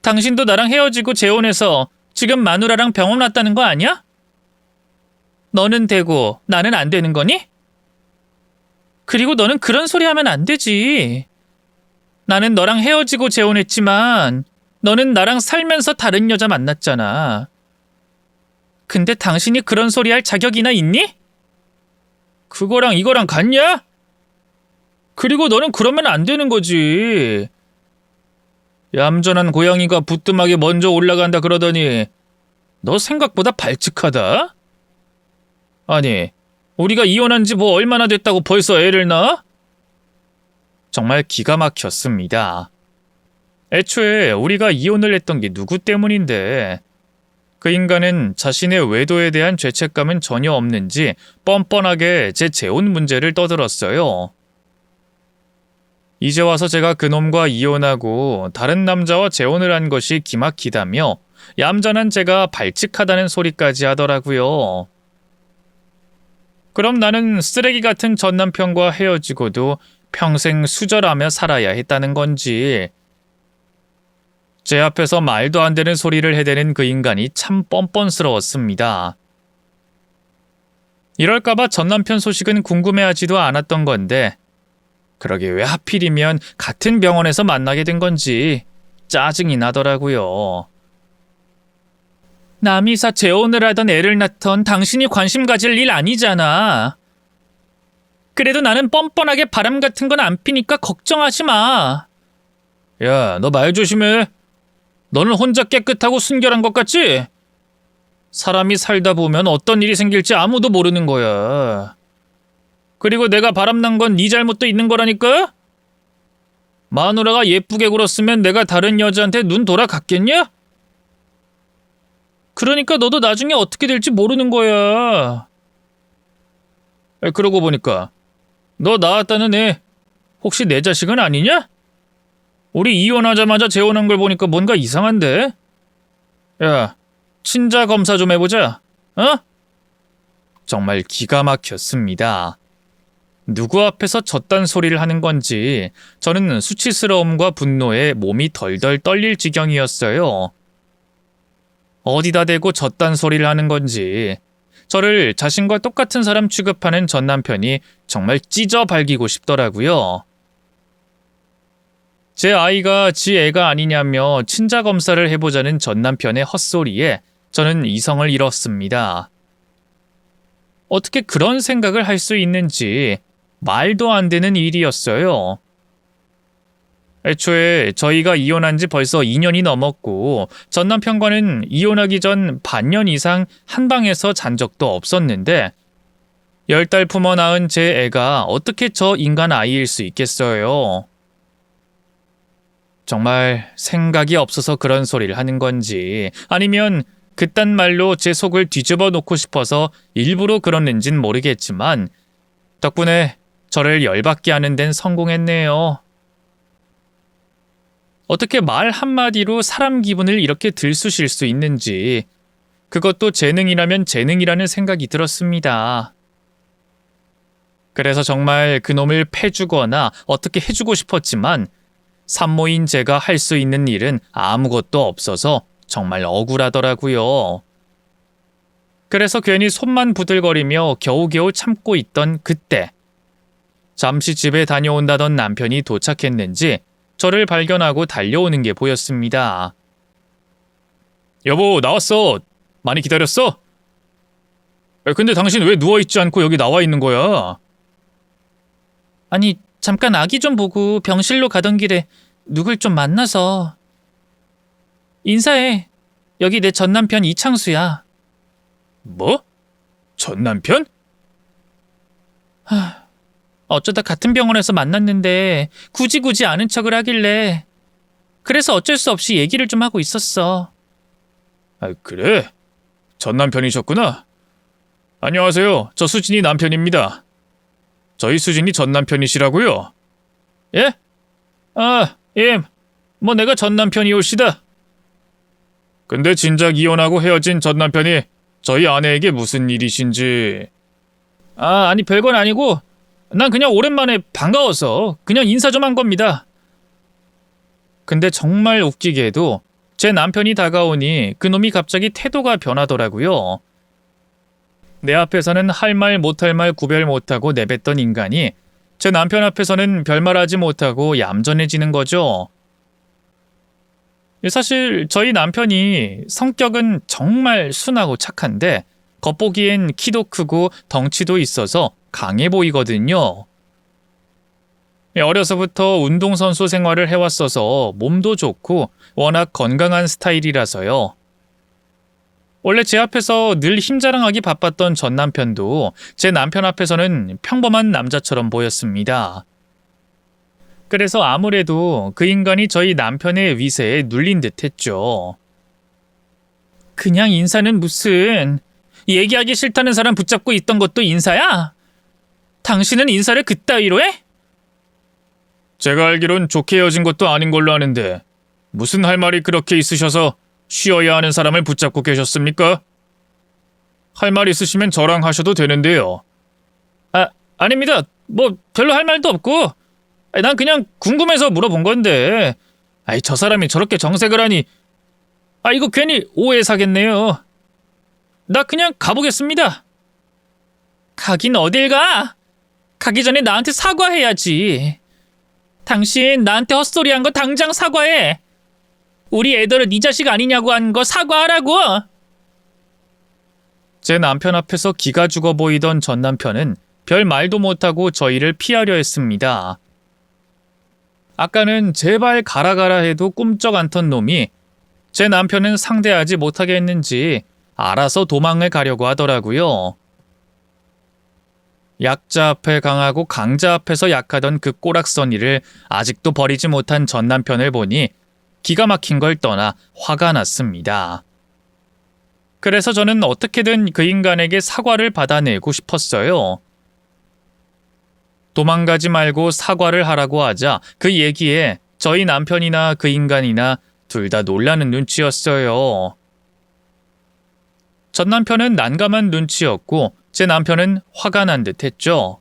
당신도 나랑 헤어지고 재혼해서 지금 마누라랑 병원 왔다는 거 아니야? 너는 되고 나는 안 되는 거니? 그리고 너는 그런 소리 하면 안 되지. 나는 너랑 헤어지고 재혼했지만 너는 나랑 살면서 다른 여자 만났잖아. 근데 당신이 그런 소리 할 자격이나 있니? 그거랑 이거랑 같냐? 그리고 너는 그러면 안 되는 거지. 얌전한 고양이가 부뚜막에 먼저 올라간다 그러더니 너 생각보다 발칙하다? 아니, 우리가 이혼한 지 뭐 얼마나 됐다고 벌써 애를 낳아? 정말 기가 막혔습니다. 애초에 우리가 이혼을 했던 게 누구 때문인데 그 인간은 자신의 외도에 대한 죄책감은 전혀 없는지 뻔뻔하게 제 재혼 문제를 떠들었어요. 이제 와서 제가 그놈과 이혼하고 다른 남자와 재혼을 한 것이 기막히다며 얌전한 제가 발칙하다는 소리까지 하더라고요. 그럼 나는 쓰레기 같은 전 남편과 헤어지고도 평생 수절하며 살아야 했다는 건지. 제 앞에서 말도 안 되는 소리를 해대는 그 인간이 참 뻔뻔스러웠습니다. 이럴까봐 전 남편 소식은 궁금해하지도 않았던 건데 그러게 왜 하필이면 같은 병원에서 만나게 된 건지 짜증이 나더라고요. 남이사 재혼을 하던 애를 낳던 당신이 관심 가질 일 아니잖아. 그래도 나는 뻔뻔하게 바람 같은 건 안 피니까 걱정하지 마. 야, 너 말 조심해. 너는 혼자 깨끗하고 순결한 것 같지? 사람이 살다 보면 어떤 일이 생길지 아무도 모르는 거야. 그리고 내가 바람난 건 네 잘못도 있는 거라니까? 마누라가 예쁘게 굴었으면 내가 다른 여자한테 눈 돌아갔겠냐? 그러니까 너도 나중에 어떻게 될지 모르는 거야. 그러고 보니까 너 낳았다는 애 혹시 내 자식은 아니냐? 우리 이혼하자마자 재혼한 걸 보니까 뭔가 이상한데? 야, 친자 검사 좀 해보자. 어? 정말 기가 막혔습니다. 누구 앞에서 저딴 소리를 하는 건지 저는 수치스러움과 분노에 몸이 덜덜 떨릴 지경이었어요. 어디다 대고 저딴 소리를 하는 건지 저를 자신과 똑같은 사람 취급하는 전 남편이 정말 찢어 발기고 싶더라고요. 제 아이가 지 애가 아니냐며 친자 검사를 해보자는 전 남편의 헛소리에 저는 이성을 잃었습니다. 어떻게 그런 생각을 할 수 있는지 말도 안 되는 일이었어요. 애초에 저희가 이혼한 지 벌써 2년이 넘었고 전 남편과는 이혼하기 전 반년 이상 한 방에서 잔 적도 없었는데 10달 품어 낳은 제 애가 어떻게 저 인간 아이일 수 있겠어요. 정말 생각이 없어서 그런 소리를 하는 건지 아니면 그딴 말로 제 속을 뒤집어 놓고 싶어서 일부러 그러는진 모르겠지만 덕분에 저를 열받게 하는 데는 성공했네요. 어떻게 말 한마디로 사람 기분을 이렇게 들쑤실 수 있는지 그것도 재능이라면 재능이라는 생각이 들었습니다. 그래서 정말 그놈을 패주거나 어떻게 해주고 싶었지만 산모인 제가 할 수 있는 일은 아무것도 없어서 정말 억울하더라고요. 그래서 괜히 손만 부들거리며 겨우겨우 참고 있던 그때 잠시 집에 다녀온다던 남편이 도착했는지 저를 발견하고 달려오는 게 보였습니다. 여보, 나왔어. 많이 기다렸어? 근데 당신 왜 누워있지 않고 여기 나와 있는 거야? 아니, 잠깐 아기 좀 보고 병실로 가던 길에 누굴 좀 만나서. 인사해. 여기 내 전 남편 이창수야. 뭐? 전 남편? 어쩌다 같은 병원에서 만났는데 굳이 아는 척을 하길래 그래서 어쩔 수 없이 얘기를 좀 하고 있었어. 그래? 전 남편이셨구나. 안녕하세요. 저 수진이 남편입니다. 저희 수진이 전 남편이시라고요? 예? 예. 뭐 내가 전 남편이올시다. 근데 진작 이혼하고 헤어진 전 남편이 저희 아내에게 무슨 일이신지. 아니 별건 아니고 난 그냥 오랜만에 반가워서 그냥 인사 좀 한 겁니다. 근데 정말 웃기게도 제 남편이 다가오니 그놈이 갑자기 태도가 변하더라고요. 내 앞에서는 할 말 못할 말 구별 못하고 내뱉던 인간이 제 남편 앞에서는 별말하지 못하고 얌전해지는 거죠. 사실 저희 남편이 성격은 정말 순하고 착한데 겉보기엔 키도 크고 덩치도 있어서 강해 보이거든요. 어려서부터 운동선수 생활을 해왔어서 몸도 좋고 워낙 건강한 스타일이라서요. 원래 제 앞에서 늘 힘자랑하기 바빴던 전 남편도 제 남편 앞에서는 평범한 남자처럼 보였습니다. 그래서 아무래도 그 인간이 저희 남편의 위세에 눌린 듯 했죠. 그냥 인사는 무슨, 얘기하기 싫다는 사람 붙잡고 있던 것도 인사야? 당신은 인사를 그따위로 해? 제가 알기론 좋게 헤어진 것도 아닌 걸로 아는데 무슨 할 말이 그렇게 있으셔서 쉬어야 하는 사람을 붙잡고 계셨습니까? 할 말 있으시면 저랑 하셔도 되는데요. 아닙니다. 뭐 별로 할 말도 없고 난 그냥 궁금해서 물어본 건데 저 사람이 저렇게 정색을 하니 이거 괜히 오해 사겠네요. 나 그냥 가보겠습니다. 가긴 어딜 가? 가기 전에 나한테 사과해야지. 당신 나한테 헛소리한 거 당장 사과해. 우리 애들은 네 자식 아니냐고 한 거 사과하라고. 제 남편 앞에서 기가 죽어 보이던 전 남편은 별 말도 못하고 저희를 피하려 했습니다. 아까는 제발 가라 해도 꿈쩍 않던 놈이 제 남편은 상대하지 못하겠는지 알아서 도망을 가려고 하더라고요. 약자 앞에 강하고 강자 앞에서 약하던 그 꼬락서니를 아직도 버리지 못한 전 남편을 보니 기가 막힌 걸 떠나 화가 났습니다. 그래서 저는 어떻게든 그 인간에게 사과를 받아내고 싶었어요. 도망가지 말고 사과를 하라고 하자 그 얘기에 저희 남편이나 그 인간이나 둘 다 놀라는 눈치였어요. 전 남편은 난감한 눈치였고 제 남편은 화가 난 듯했죠.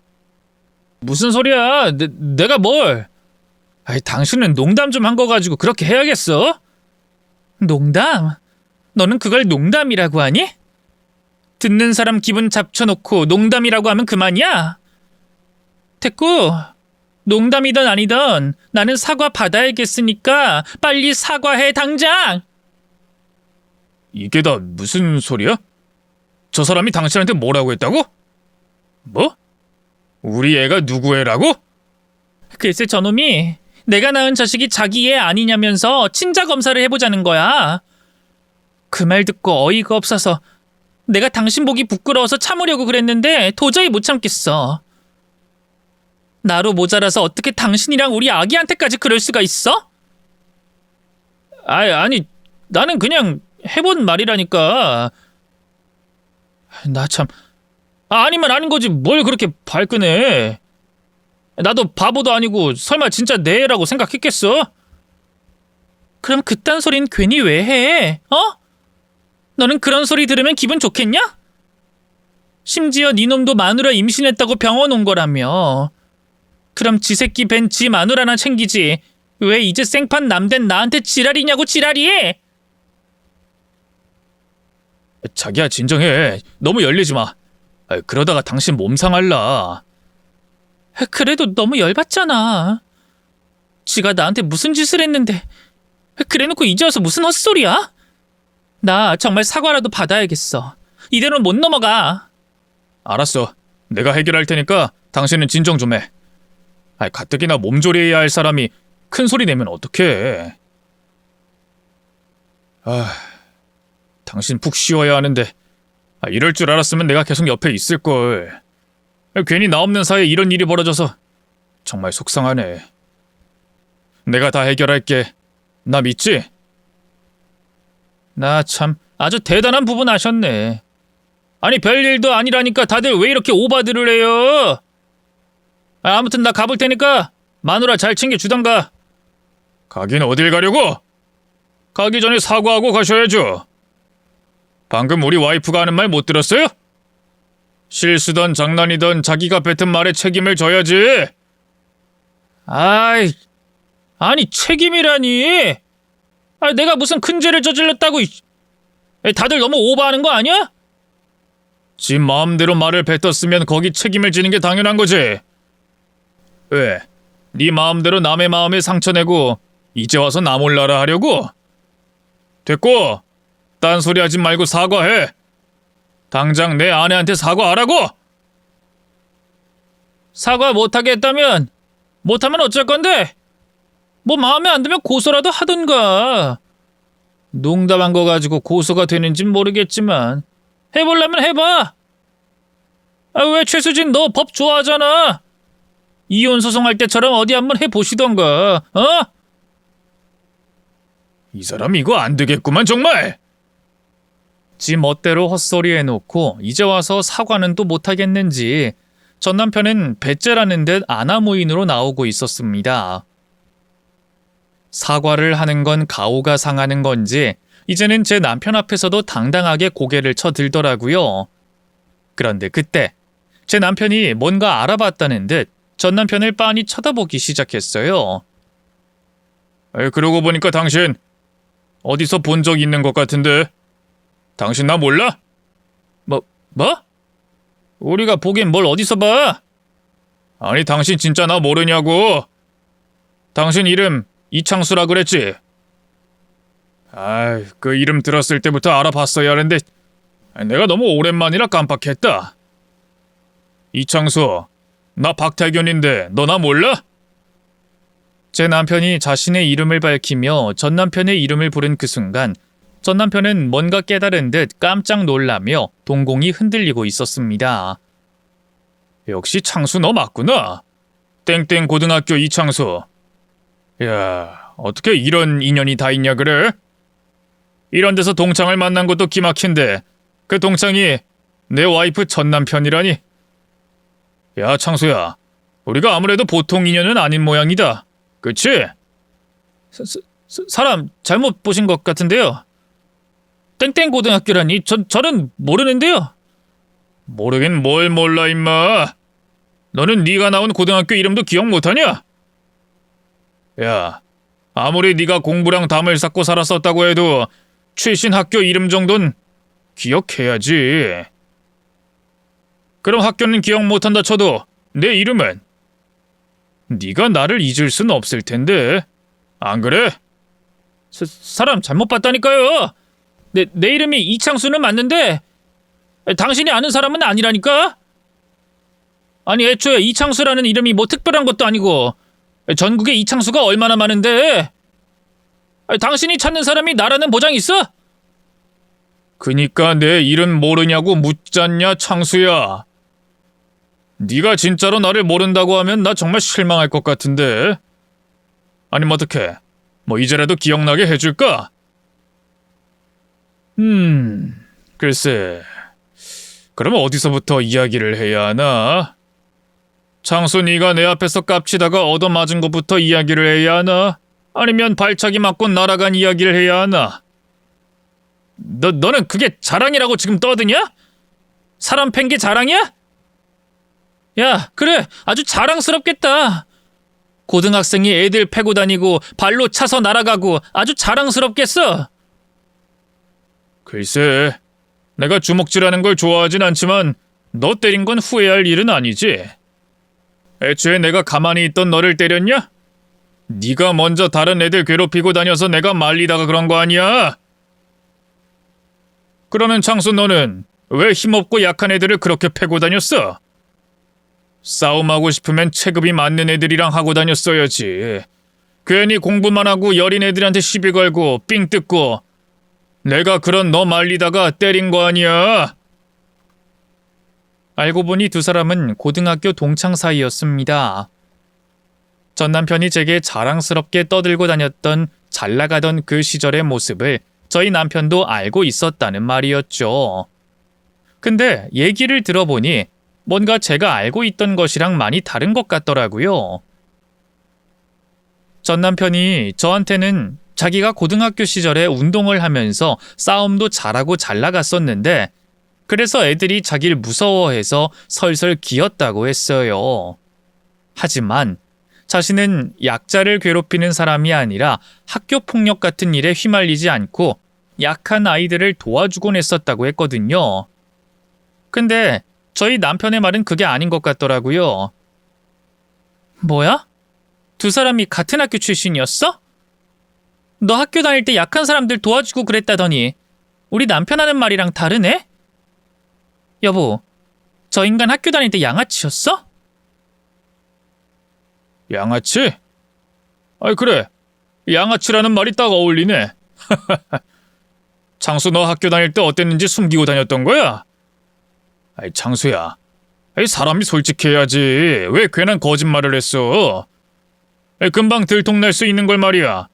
무슨 소리야? 내가 뭘? 당신은 농담 좀 한 거 가지고 그렇게 해야겠어? 농담? 너는 그걸 농담이라고 하니? 듣는 사람 기분 잡쳐놓고 농담이라고 하면 그만이야? 됐고, 농담이든 아니든 나는 사과 받아야겠으니까 빨리 사과해 당장! 이게 다 무슨 소리야? 저 사람이 당신한테 뭐라고 했다고? 뭐? 우리 애가 누구 애라고? 글쎄 저놈이 내가 낳은 자식이 자기 애 아니냐면서 친자 검사를 해보자는 거야. 그 말 듣고 어이가 없어서 내가 당신 보기 부끄러워서 참으려고 그랬는데 도저히 못 참겠어. 나로 모자라서 어떻게 당신이랑 우리 아기한테까지 그럴 수가 있어? 아니, 나는 그냥 해본 말이라니까. 나 참, 아니면 아닌 거지 뭘 그렇게 발끈해. 나도 바보도 아니고 설마 진짜 내 애라고 생각했겠어? 그럼 그딴 소린 괜히 왜 해? 어? 너는 그런 소리 들으면 기분 좋겠냐? 심지어 네 놈도 마누라 임신했다고 병원 온 거라며. 그럼 지 새끼 벤 지 마누라나 챙기지. 왜 이제 생판 남된 나한테 지랄이냐고 지랄이? 자기야 진정해. 너무 열리지 마. 그러다가 당신 몸 상할라. 그래도 너무 열받잖아. 지가 나한테 무슨 짓을 했는데 그래놓고 이제 와서 무슨 헛소리야? 나 정말 사과라도 받아야겠어. 이대로는 못 넘어가. 알았어. 내가 해결할 테니까 당신은 진정 좀 해. 가뜩이나 몸조리해야 할 사람이 큰 소리 내면 어떡해. 당신 푹 쉬어야 하는데 이럴 줄 알았으면 내가 계속 옆에 있을걸. 괜히 나 없는 사이에 이런 일이 벌어져서 정말 속상하네. 내가 다 해결할게. 나 믿지? 나 참 아주 대단한 부분 하셨네. 아니 별일도 아니라니까 다들 왜 이렇게 오바들을 해요? 아무튼 나 가볼 테니까 마누라 잘 챙겨주던가. 가긴 어딜 가려고? 가기 전에 사과하고 가셔야죠. 방금 우리 와이프가 하는 말 못 들었어요? 실수든 장난이든 자기가 뱉은 말에 책임을 져야지. 아니 책임이라니. 내가 무슨 큰 죄를 저질렀다고. 다들 너무 오버하는 거 아니야? 지 마음대로 말을 뱉었으면 거기 책임을 지는 게 당연한 거지. 왜? 네 마음대로 남의 마음에 상처내고 이제 와서 나 몰라라 하려고? 됐고, 딴소리 하지 말고 사과해. 당장 내 아내한테 사과하라고. 사과 못하겠다면 못하면 어쩔 건데? 뭐 마음에 안 들면 고소라도 하든가. 농담한 거 가지고 고소가 되는진 모르겠지만 해보려면 해봐. 왜 최수진 너 법 좋아하잖아. 이혼 소송할 때처럼 어디 한번 해보시던가. 어? 이 사람 이거 안 되겠구만 정말. 지 멋대로 헛소리 해놓고 이제 와서 사과는 또 못하겠는지 전 남편은 배째라는 듯 아나무인으로 나오고 있었습니다. 사과를 하는 건 가오가 상하는 건지 이제는 제 남편 앞에서도 당당하게 고개를 쳐들더라고요. 그런데 그때 제 남편이 뭔가 알아봤다는 듯 전 남편을 빤히 쳐다보기 시작했어요. 그러고 보니까 당신 어디서 본 적 있는 것 같은데. 당신 나 몰라? 뭐? 우리가 보긴 뭘 어디서 봐? 아니 당신 진짜 나 모르냐고. 당신 이름 이창수라 그랬지? 아이, 그 이름 들었을 때부터 알아봤어야 하는데 내가 너무 오랜만이라 깜빡했다. 이창수, 나 박태균인데 너 나 몰라? 제 남편이 자신의 이름을 밝히며 전 남편의 이름을 부른 그 순간 전 남편은 뭔가 깨달은 듯 깜짝 놀라며 동공이 흔들리고 있었습니다. 역시 창수 너 맞구나. 땡땡 고등학교 이창수. 야, 어떻게 이런 인연이 다 있냐 그래? 이런 데서 동창을 만난 것도 기막힌데 그 동창이 내 와이프 전 남편이라니. 야, 창수야. 우리가 아무래도 보통 인연은 아닌 모양이다. 그치? 사람 잘못 보신 것 같은데요. 땡땡 고등학교라니 저는 모르는데요. 모르긴 뭘 몰라 임마. 너는 네가 나온 고등학교 이름도 기억 못하냐? 야, 아무리 네가 공부랑 담을 쌓고 살았었다고 해도 출신 학교 이름 정도는 기억해야지. 그럼 학교는 기억 못한다 쳐도 내 이름은? 네가 나를 잊을 순 없을 텐데. 안 그래? 사람 잘못 봤다니까요. 내 이름이 이창수는 맞는데 당신이 아는 사람은 아니라니까? 아니 애초에 이창수라는 이름이 뭐 특별한 것도 아니고 전국에 이창수가 얼마나 많은데 당신이 찾는 사람이 나라는 보장 있어? 그니까 내 이름 모르냐고 묻잖냐 창수야. 네가 진짜로 나를 모른다고 하면 나 정말 실망할 것 같은데. 아니면 어떡해? 뭐 이제라도 기억나게 해줄까? 글쎄. 그럼 어디서부터 이야기를 해야 하나? 창수 네가 내 앞에서 깝치다가 얻어맞은 것부터 이야기를 해야 하나? 아니면 발차기 맞고 날아간 이야기를 해야 하나? 너는 그게 자랑이라고 지금 떠드냐? 사람 팬 게 자랑이야? 야, 그래. 아주 자랑스럽겠다. 고등학생이 애들 패고 다니고 발로 차서 날아가고 아주 자랑스럽겠어. 글쎄, 내가 주먹질하는 걸 좋아하진 않지만 너 때린 건 후회할 일은 아니지. 애초에 내가 가만히 있던 너를 때렸냐? 네가 먼저 다른 애들 괴롭히고 다녀서 내가 말리다가 그런 거 아니야? 그러면 창수 너는 왜 힘없고 약한 애들을 그렇게 패고 다녔어? 싸움하고 싶으면 체급이 맞는 애들이랑 하고 다녔어야지. 괜히 공부만 하고 여린 애들한테 시비 걸고 삥 뜯고 내가 그런 너 말리다가 때린 거 아니야? 알고 보니 두 사람은 고등학교 동창 사이였습니다. 전 남편이 제게 자랑스럽게 떠들고 다녔던 잘 나가던 그 시절의 모습을 저희 남편도 알고 있었다는 말이었죠. 근데 얘기를 들어보니 뭔가 제가 알고 있던 것이랑 많이 다른 것 같더라고요. 전 남편이 저한테는 자기가 고등학교 시절에 운동을 하면서 싸움도 잘하고 잘 나갔었는데 그래서 애들이 자기를 무서워해서 설설 기었다고 했어요. 하지만 자신은 약자를 괴롭히는 사람이 아니라 학교 폭력 같은 일에 휘말리지 않고 약한 아이들을 도와주곤 했었다고 했거든요. 근데 저희 남편의 말은 그게 아닌 것 같더라고요. 뭐야? 두 사람이 같은 학교 출신이었어? 너 학교 다닐 때 약한 사람들 도와주고 그랬다더니 우리 남편 하는 말이랑 다르네? 여보, 저 인간 학교 다닐 때 양아치였어? 양아치? 아이 그래, 양아치라는 말이 딱 어울리네. 창수 너 학교 다닐 때 어땠는지 숨기고 다녔던 거야? 아이 창수야, 아이 사람이 솔직해야지. 왜 괜한 거짓말을 했어? 아이, 금방 들통날 수 있는 걸 말이야.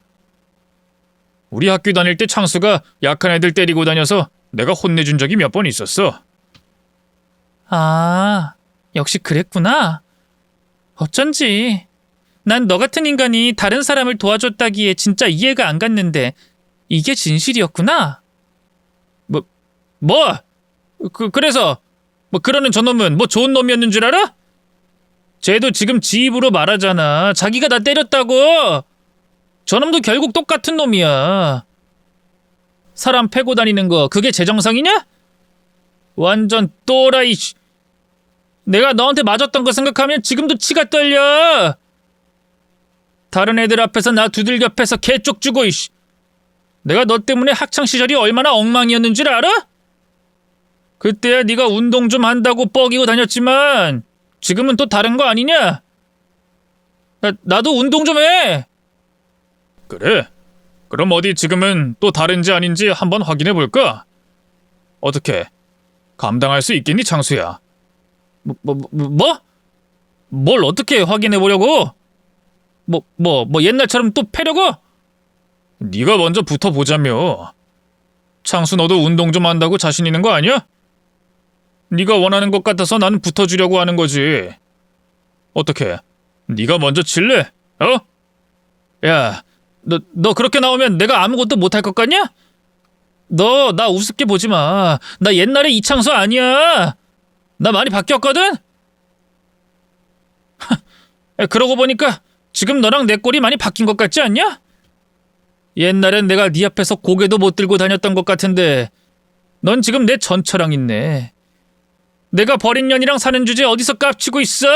우리 학교 다닐 때 창수가 약한 애들 때리고 다녀서 내가 혼내준 적이 몇 번 있었어. 아, 역시 그랬구나. 어쩐지 난 너 같은 인간이 다른 사람을 도와줬다기에 진짜 이해가 안 갔는데 이게 진실이었구나. 그래서 그러는 저놈은 뭐 좋은 놈이었는 줄 알아? 쟤도 지금 지 입으로 말하잖아. 자기가 나 때렸다고. 저놈도 결국 똑같은 놈이야. 사람 패고 다니는 거 그게 제정상이냐? 완전 또라이. 내가 너한테 맞았던 거 생각하면 지금도 치가 떨려. 다른 애들 앞에서 나 두들겨 패서 개쪽 주고 이씨. 내가 너 때문에 학창 시절이 얼마나 엉망이었는 줄 알아? 그때야 네가 운동 좀 한다고 뻐기고 다녔지만 지금은 또 다른 거 아니냐? 나도 운동 좀 해. 그래. 그럼 어디 지금은 또 다른지 아닌지 한번 확인해 볼까? 어떻게? 감당할 수 있겠니, 창수야? 뭐? 뭘 어떻게 확인해 보려고? 옛날처럼 또 패려고? 네가 먼저 붙어보자며. 창수 너도 운동 좀 한다고 자신 있는 거 아니야? 네가 원하는 것 같아서 나는 붙어주려고 하는 거지. 어떻게? 네가 먼저 칠래? 어? 야, 너 그렇게 나오면 내가 아무것도 못할 것 같냐? 너 나 우습게 보지 마. 나 옛날에 이창수 아니야. 나 많이 바뀌었거든? 그러고 보니까 지금 너랑 내 꼴이 많이 바뀐 것 같지 않냐? 옛날엔 내가 네 앞에서 고개도 못 들고 다녔던 것 같은데 넌 지금 내 전처랑 있네. 내가 버린 년이랑 사는 주제에 어디서 깝치고 있어?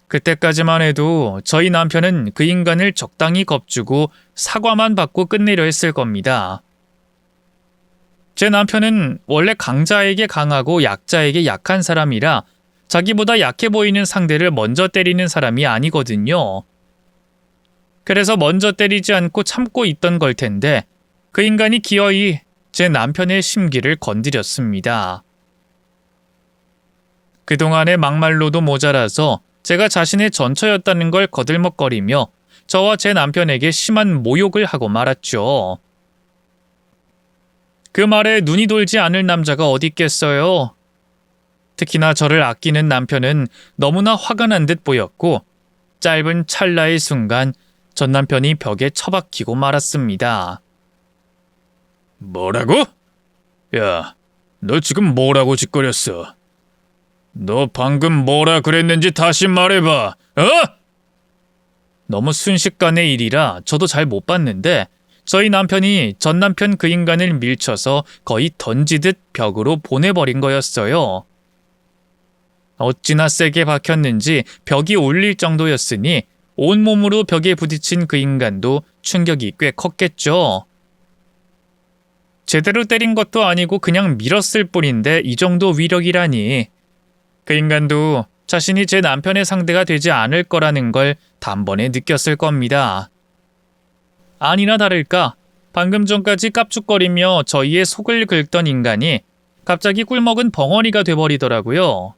그때까지만 해도 저희 남편은 그 인간을 적당히 겁주고 사과만 받고 끝내려 했을 겁니다. 제 남편은 원래 강자에게 강하고 약자에게 약한 사람이라 자기보다 약해 보이는 상대를 먼저 때리는 사람이 아니거든요. 그래서 먼저 때리지 않고 참고 있던 걸 텐데 그 인간이 기어이 제 남편의 심기를 건드렸습니다. 그동안의 막말로도 모자라서 제가 자신의 전처였다는 걸 거들먹거리며 저와 제 남편에게 심한 모욕을 하고 말았죠. 그 말에 눈이 돌지 않을 남자가 어디 있겠어요. 특히나 저를 아끼는 남편은 너무나 화가 난 듯 보였고 짧은 찰나의 순간 전 남편이 벽에 처박히고 말았습니다. 뭐라고? 야, 너 지금 뭐라고 짓거렸어? 너 방금 뭐라 그랬는지 다시 말해봐. 어? 너무 순식간의 일이라 저도 잘 못 봤는데 저희 남편이 전 남편 그 인간을 밀쳐서 거의 던지듯 벽으로 보내버린 거였어요. 어찌나 세게 박혔는지 벽이 울릴 정도였으니 온몸으로 벽에 부딪힌 그 인간도 충격이 꽤 컸겠죠. 제대로 때린 것도 아니고 그냥 밀었을 뿐인데 이 정도 위력이라니. 그 인간도 자신이 제 남편의 상대가 되지 않을 거라는 걸 단번에 느꼈을 겁니다. 아니나 다를까 방금 전까지 깝죽거리며 저희의 속을 긁던 인간이 갑자기 꿀먹은 벙어리가 돼버리더라고요.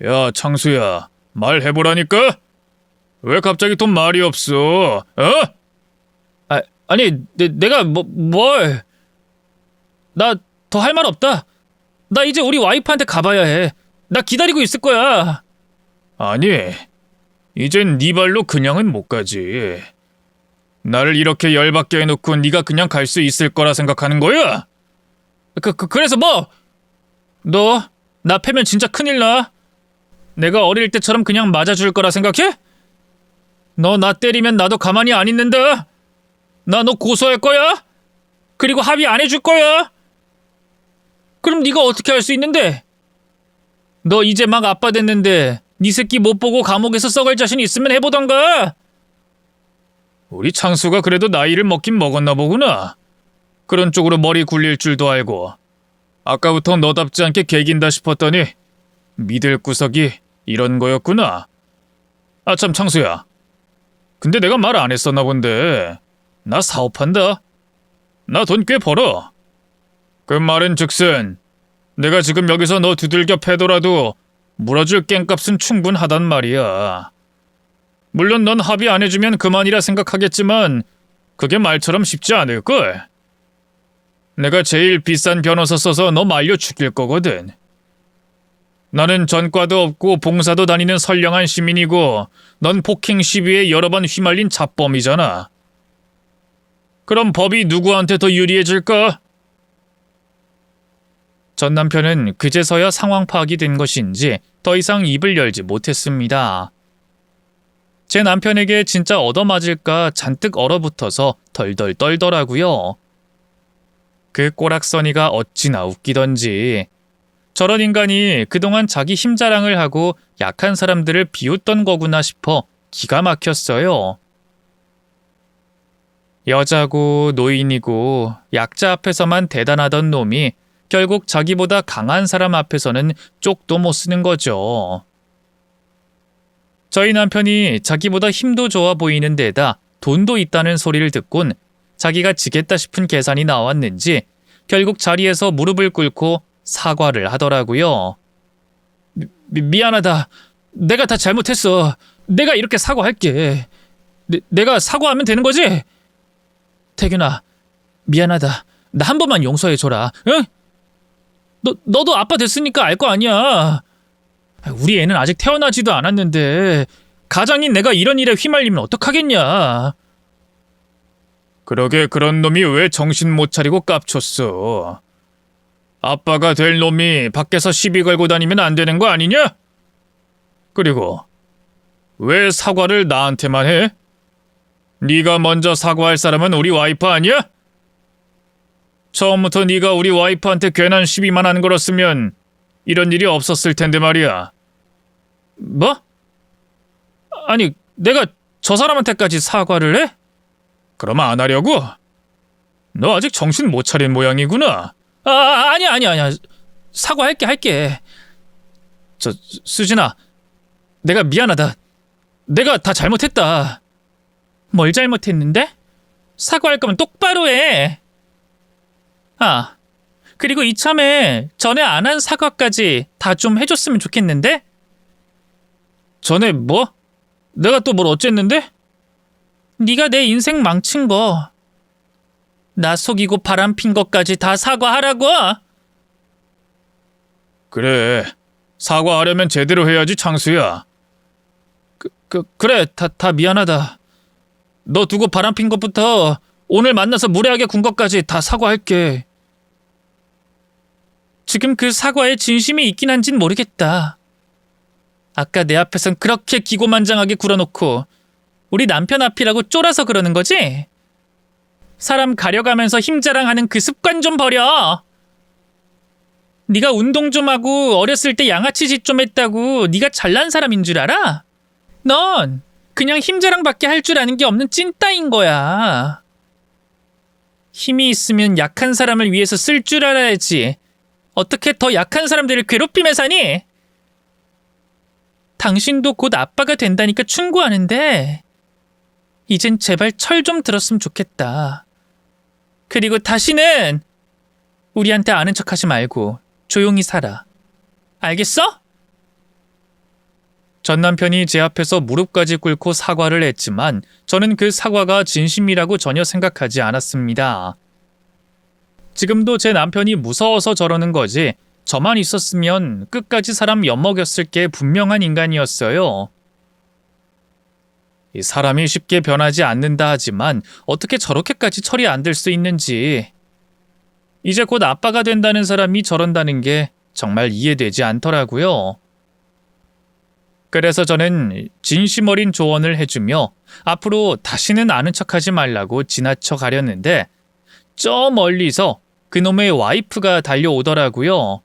야, 창수야, 말해보라니까? 왜 갑자기 또 말이 없어? 어? 아니, 내가 뭘? 나 더 할 말 없다. 나 이제 우리 와이프한테 가봐야 해. 나 기다리고 있을 거야. 아니, 이젠 네 발로 그냥은 못 가지. 나를 이렇게 열받게 해놓고 네가 그냥 갈 수 있을 거라 생각하는 거야? 그래서 뭐? 너 나 패면 진짜 큰일 나. 내가 어릴 때처럼 그냥 맞아줄 거라 생각해? 너 나 때리면 나도 가만히 안 있는다. 나 너 고소할 거야? 그리고 합의 안 해줄 거야? 그럼 네가 어떻게 할 수 있는데? 너 이제 막 아빠 됐는데 네 새끼 못 보고 감옥에서 썩을 자신 있으면 해보던가. 우리 창수가 그래도 나이를 먹긴 먹었나 보구나. 그런 쪽으로 머리 굴릴 줄도 알고. 아까부터 너답지 않게 개긴다 싶었더니 믿을 구석이 이런 거였구나. 아참 창수야. 근데 내가 말 안 했었나 본데 나 사업한다. 나 돈 꽤 벌어. 그 말은 즉슨 내가 지금 여기서 너 두들겨 패더라도 물어줄 깽값은 충분하단 말이야. 물론 넌 합의 안 해주면 그만이라 생각하겠지만 그게 말처럼 쉽지 않을걸. 내가 제일 비싼 변호사 써서 너 말려 죽일 거거든. 나는 전과도 없고 봉사도 다니는 선량한 시민이고 넌 폭행 시비에 여러 번 휘말린 잡범이잖아. 그럼 법이 누구한테 더 유리해질까? 전 남편은 그제서야 상황 파악이 된 것인지 더 이상 입을 열지 못했습니다. 제 남편에게 진짜 얻어맞을까 잔뜩 얼어붙어서 덜덜 떨더라고요. 그 꼬락서니가 어찌나 웃기던지 저런 인간이 그동안 자기 힘 자랑을 하고 약한 사람들을 비웃던 거구나 싶어 기가 막혔어요. 여자고 노인이고 약자 앞에서만 대단하던 놈이 결국 자기보다 강한 사람 앞에서는 쪽도 못 쓰는 거죠. 저희 남편이 자기보다 힘도 좋아 보이는 데다 돈도 있다는 소리를 듣곤 자기가 지겠다 싶은 계산이 나왔는지 결국 자리에서 무릎을 꿇고 사과를 하더라고요. 미안하다. 내가 다 잘못했어. 내가 이렇게 사과할게. 내가 사과하면 되는 거지? 태균아, 미안하다. 나 한 번만 용서해줘라. 응? 너도 아빠 됐으니까 알 거 아니야. 우리 애는 아직 태어나지도 않았는데 가장인 내가 이런 일에 휘말리면 어떡하겠냐. 그러게 그런 놈이 왜 정신 못 차리고 깝쳤어. 아빠가 될 놈이 밖에서 시비 걸고 다니면 안 되는 거 아니냐? 그리고 왜 사과를 나한테만 해? 네가 먼저 사과할 사람은 우리 와이프 아니야? 처음부터 네가 우리 와이프한테 괜한 시비만 안 걸었으면 이런 일이 없었을 텐데 말이야. 뭐? 아니, 내가 저 사람한테까지 사과를 해? 그럼 안 하려고? 너 아직 정신 못 차린 모양이구나. 아니야. 사과할게. 수진아, 내가 미안하다. 내가 다 잘못했다. 뭘 잘못했는데? 사과할 거면 똑바로 해. 아, 그리고 이참에 전에 안 한 사과까지 다 좀 해줬으면 좋겠는데? 전에 뭐? 내가 또 뭘 어쨌는데? 네가 내 인생 망친 거, 나 속이고 바람핀 것까지 다 사과하라고. 그래, 사과하려면 제대로 해야지 창수야. 그래, 다 미안하다. 너 두고 바람핀 것부터 오늘 만나서 무례하게 군 것까지 다 사과할게. 지금 그 사과에 진심이 있긴 한진 모르겠다. 아까 내 앞에선 그렇게 기고만장하게 굴어놓고 우리 남편 앞이라고 쫄아서 그러는 거지? 사람 가려가면서 힘자랑하는 그 습관 좀 버려. 네가 운동 좀 하고 어렸을 때 양아치 짓 좀 했다고 네가 잘난 사람인 줄 알아? 넌 그냥 힘자랑밖에 할 줄 아는 게 없는 찐따인 거야. 힘이 있으면 약한 사람을 위해서 쓸 줄 알아야지. 어떻게 더 약한 사람들을 괴롭히며 사니? 당신도 곧 아빠가 된다니까 충고하는데 이젠 제발 철 좀 들었으면 좋겠다. 그리고 다시는 우리한테 아는 척하지 말고 조용히 살아. 알겠어? 전 남편이 제 앞에서 무릎까지 꿇고 사과를 했지만 저는 그 사과가 진심이라고 전혀 생각하지 않았습니다. 지금도 제 남편이 무서워서 저러는 거지 저만 있었으면 끝까지 사람 엿먹였을 게 분명한 인간이었어요. 이 사람이 쉽게 변하지 않는다 하지만 어떻게 저렇게까지 철이 안 들 수 있는지. 이제 곧 아빠가 된다는 사람이 저런다는 게 정말 이해되지 않더라고요. 그래서 저는 진심 어린 조언을 해주며 앞으로 다시는 아는 척하지 말라고 지나쳐 가렸는데 저 멀리서 그놈의 와이프가 달려오더라고요.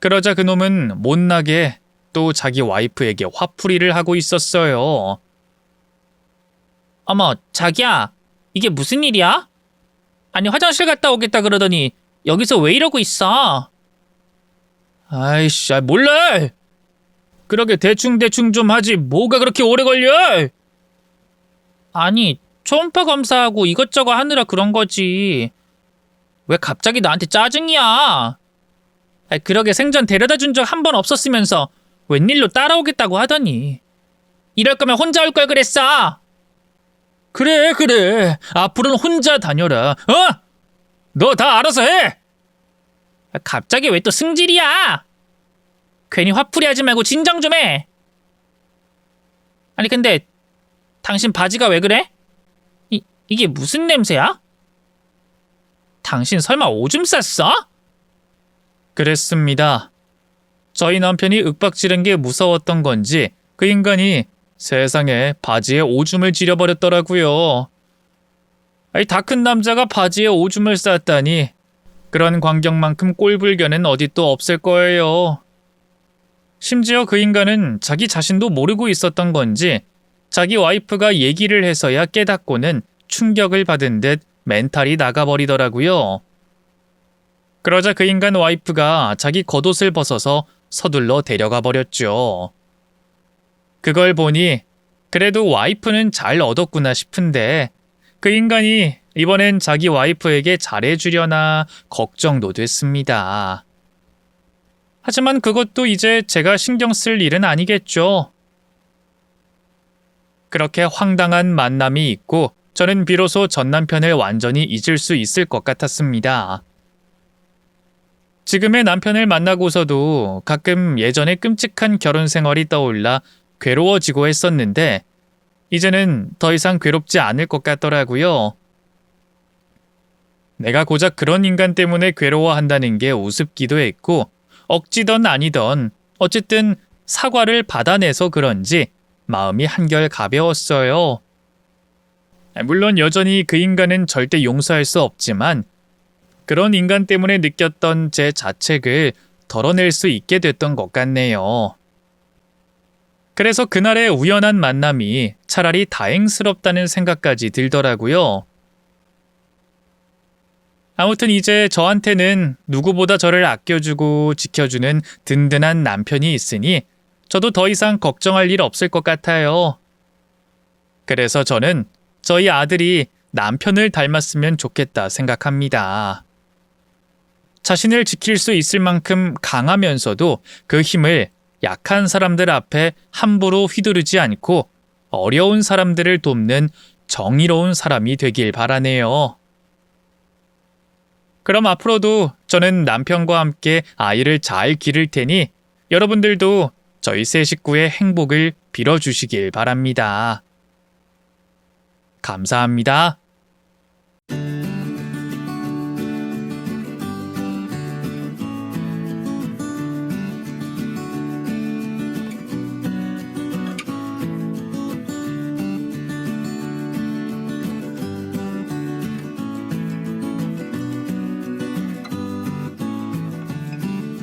그러자 그놈은 못나게 또 자기 와이프에게 화풀이를 하고 있었어요. 어머, 자기야, 이게 무슨 일이야? 아니, 화장실 갔다 오겠다 그러더니 여기서 왜 이러고 있어? 아이씨, 몰라! 그러게 대충 좀 하지 뭐가 그렇게 오래 걸려? 아니, 초음파 검사하고 이것저것 하느라 그런 거지. 왜 갑자기 나한테 짜증이야? 그러게 생전 데려다 준 적 한 번 없었으면서 웬일로 따라오겠다고 하더니. 이럴 거면 혼자 올 걸 그랬어. 그래. 앞으로는 혼자 다녀라. 어? 너 다 알아서 해! 갑자기 왜 또 승질이야? 괜히 화풀이 하지 말고 진정 좀 해. 아니 근데 당신 바지가 왜 그래? 이게 무슨 냄새야? 당신 설마 오줌 쌌어? 그랬습니다. 저희 남편이 윽박지른 게 무서웠던 건지 그 인간이 세상에 바지에 오줌을 지려버렸더라고요. 다 큰 남자가 바지에 오줌을 쌌다니 그런 광경만큼 꼴불견은 어디 또 없을 거예요. 심지어 그 인간은 자기 자신도 모르고 있었던 건지 자기 와이프가 얘기를 해서야 깨닫고는 충격을 받은 듯 멘탈이 나가버리더라고요. 그러자 그 인간 와이프가 자기 겉옷을 벗어서 서둘러 데려가 버렸죠. 그걸 보니 그래도 와이프는 잘 얻었구나 싶은데 그 인간이 이번엔 자기 와이프에게 잘해주려나 걱정도 됐습니다. 하지만 그것도 이제 제가 신경 쓸 일은 아니겠죠. 그렇게 황당한 만남이 있고 저는 비로소 전 남편을 완전히 잊을 수 있을 것 같았습니다. 지금의 남편을 만나고서도 가끔 예전의 끔찍한 결혼 생활이 떠올라 괴로워지고 했었는데 이제는 더 이상 괴롭지 않을 것 같더라고요. 내가 고작 그런 인간 때문에 괴로워한다는 게 우습기도 했고 억지던 아니던 어쨌든 사과를 받아내서 그런지 마음이 한결 가벼웠어요. 물론 여전히 그 인간은 절대 용서할 수 없지만 그런 인간 때문에 느꼈던 제 자책을 덜어낼 수 있게 됐던 것 같네요. 그래서 그날의 우연한 만남이 차라리 다행스럽다는 생각까지 들더라고요. 아무튼 이제 저한테는 누구보다 저를 아껴주고 지켜주는 든든한 남편이 있으니 저도 더 이상 걱정할 일 없을 것 같아요. 그래서 저는 저희 아들이 남편을 닮았으면 좋겠다 생각합니다. 자신을 지킬 수 있을 만큼 강하면서도 그 힘을 약한 사람들 앞에 함부로 휘두르지 않고 어려운 사람들을 돕는 정의로운 사람이 되길 바라네요. 그럼 앞으로도 저는 남편과 함께 아이를 잘 기를 테니 여러분들도 저희 세 식구의 행복을 빌어주시길 바랍니다. 감사합니다.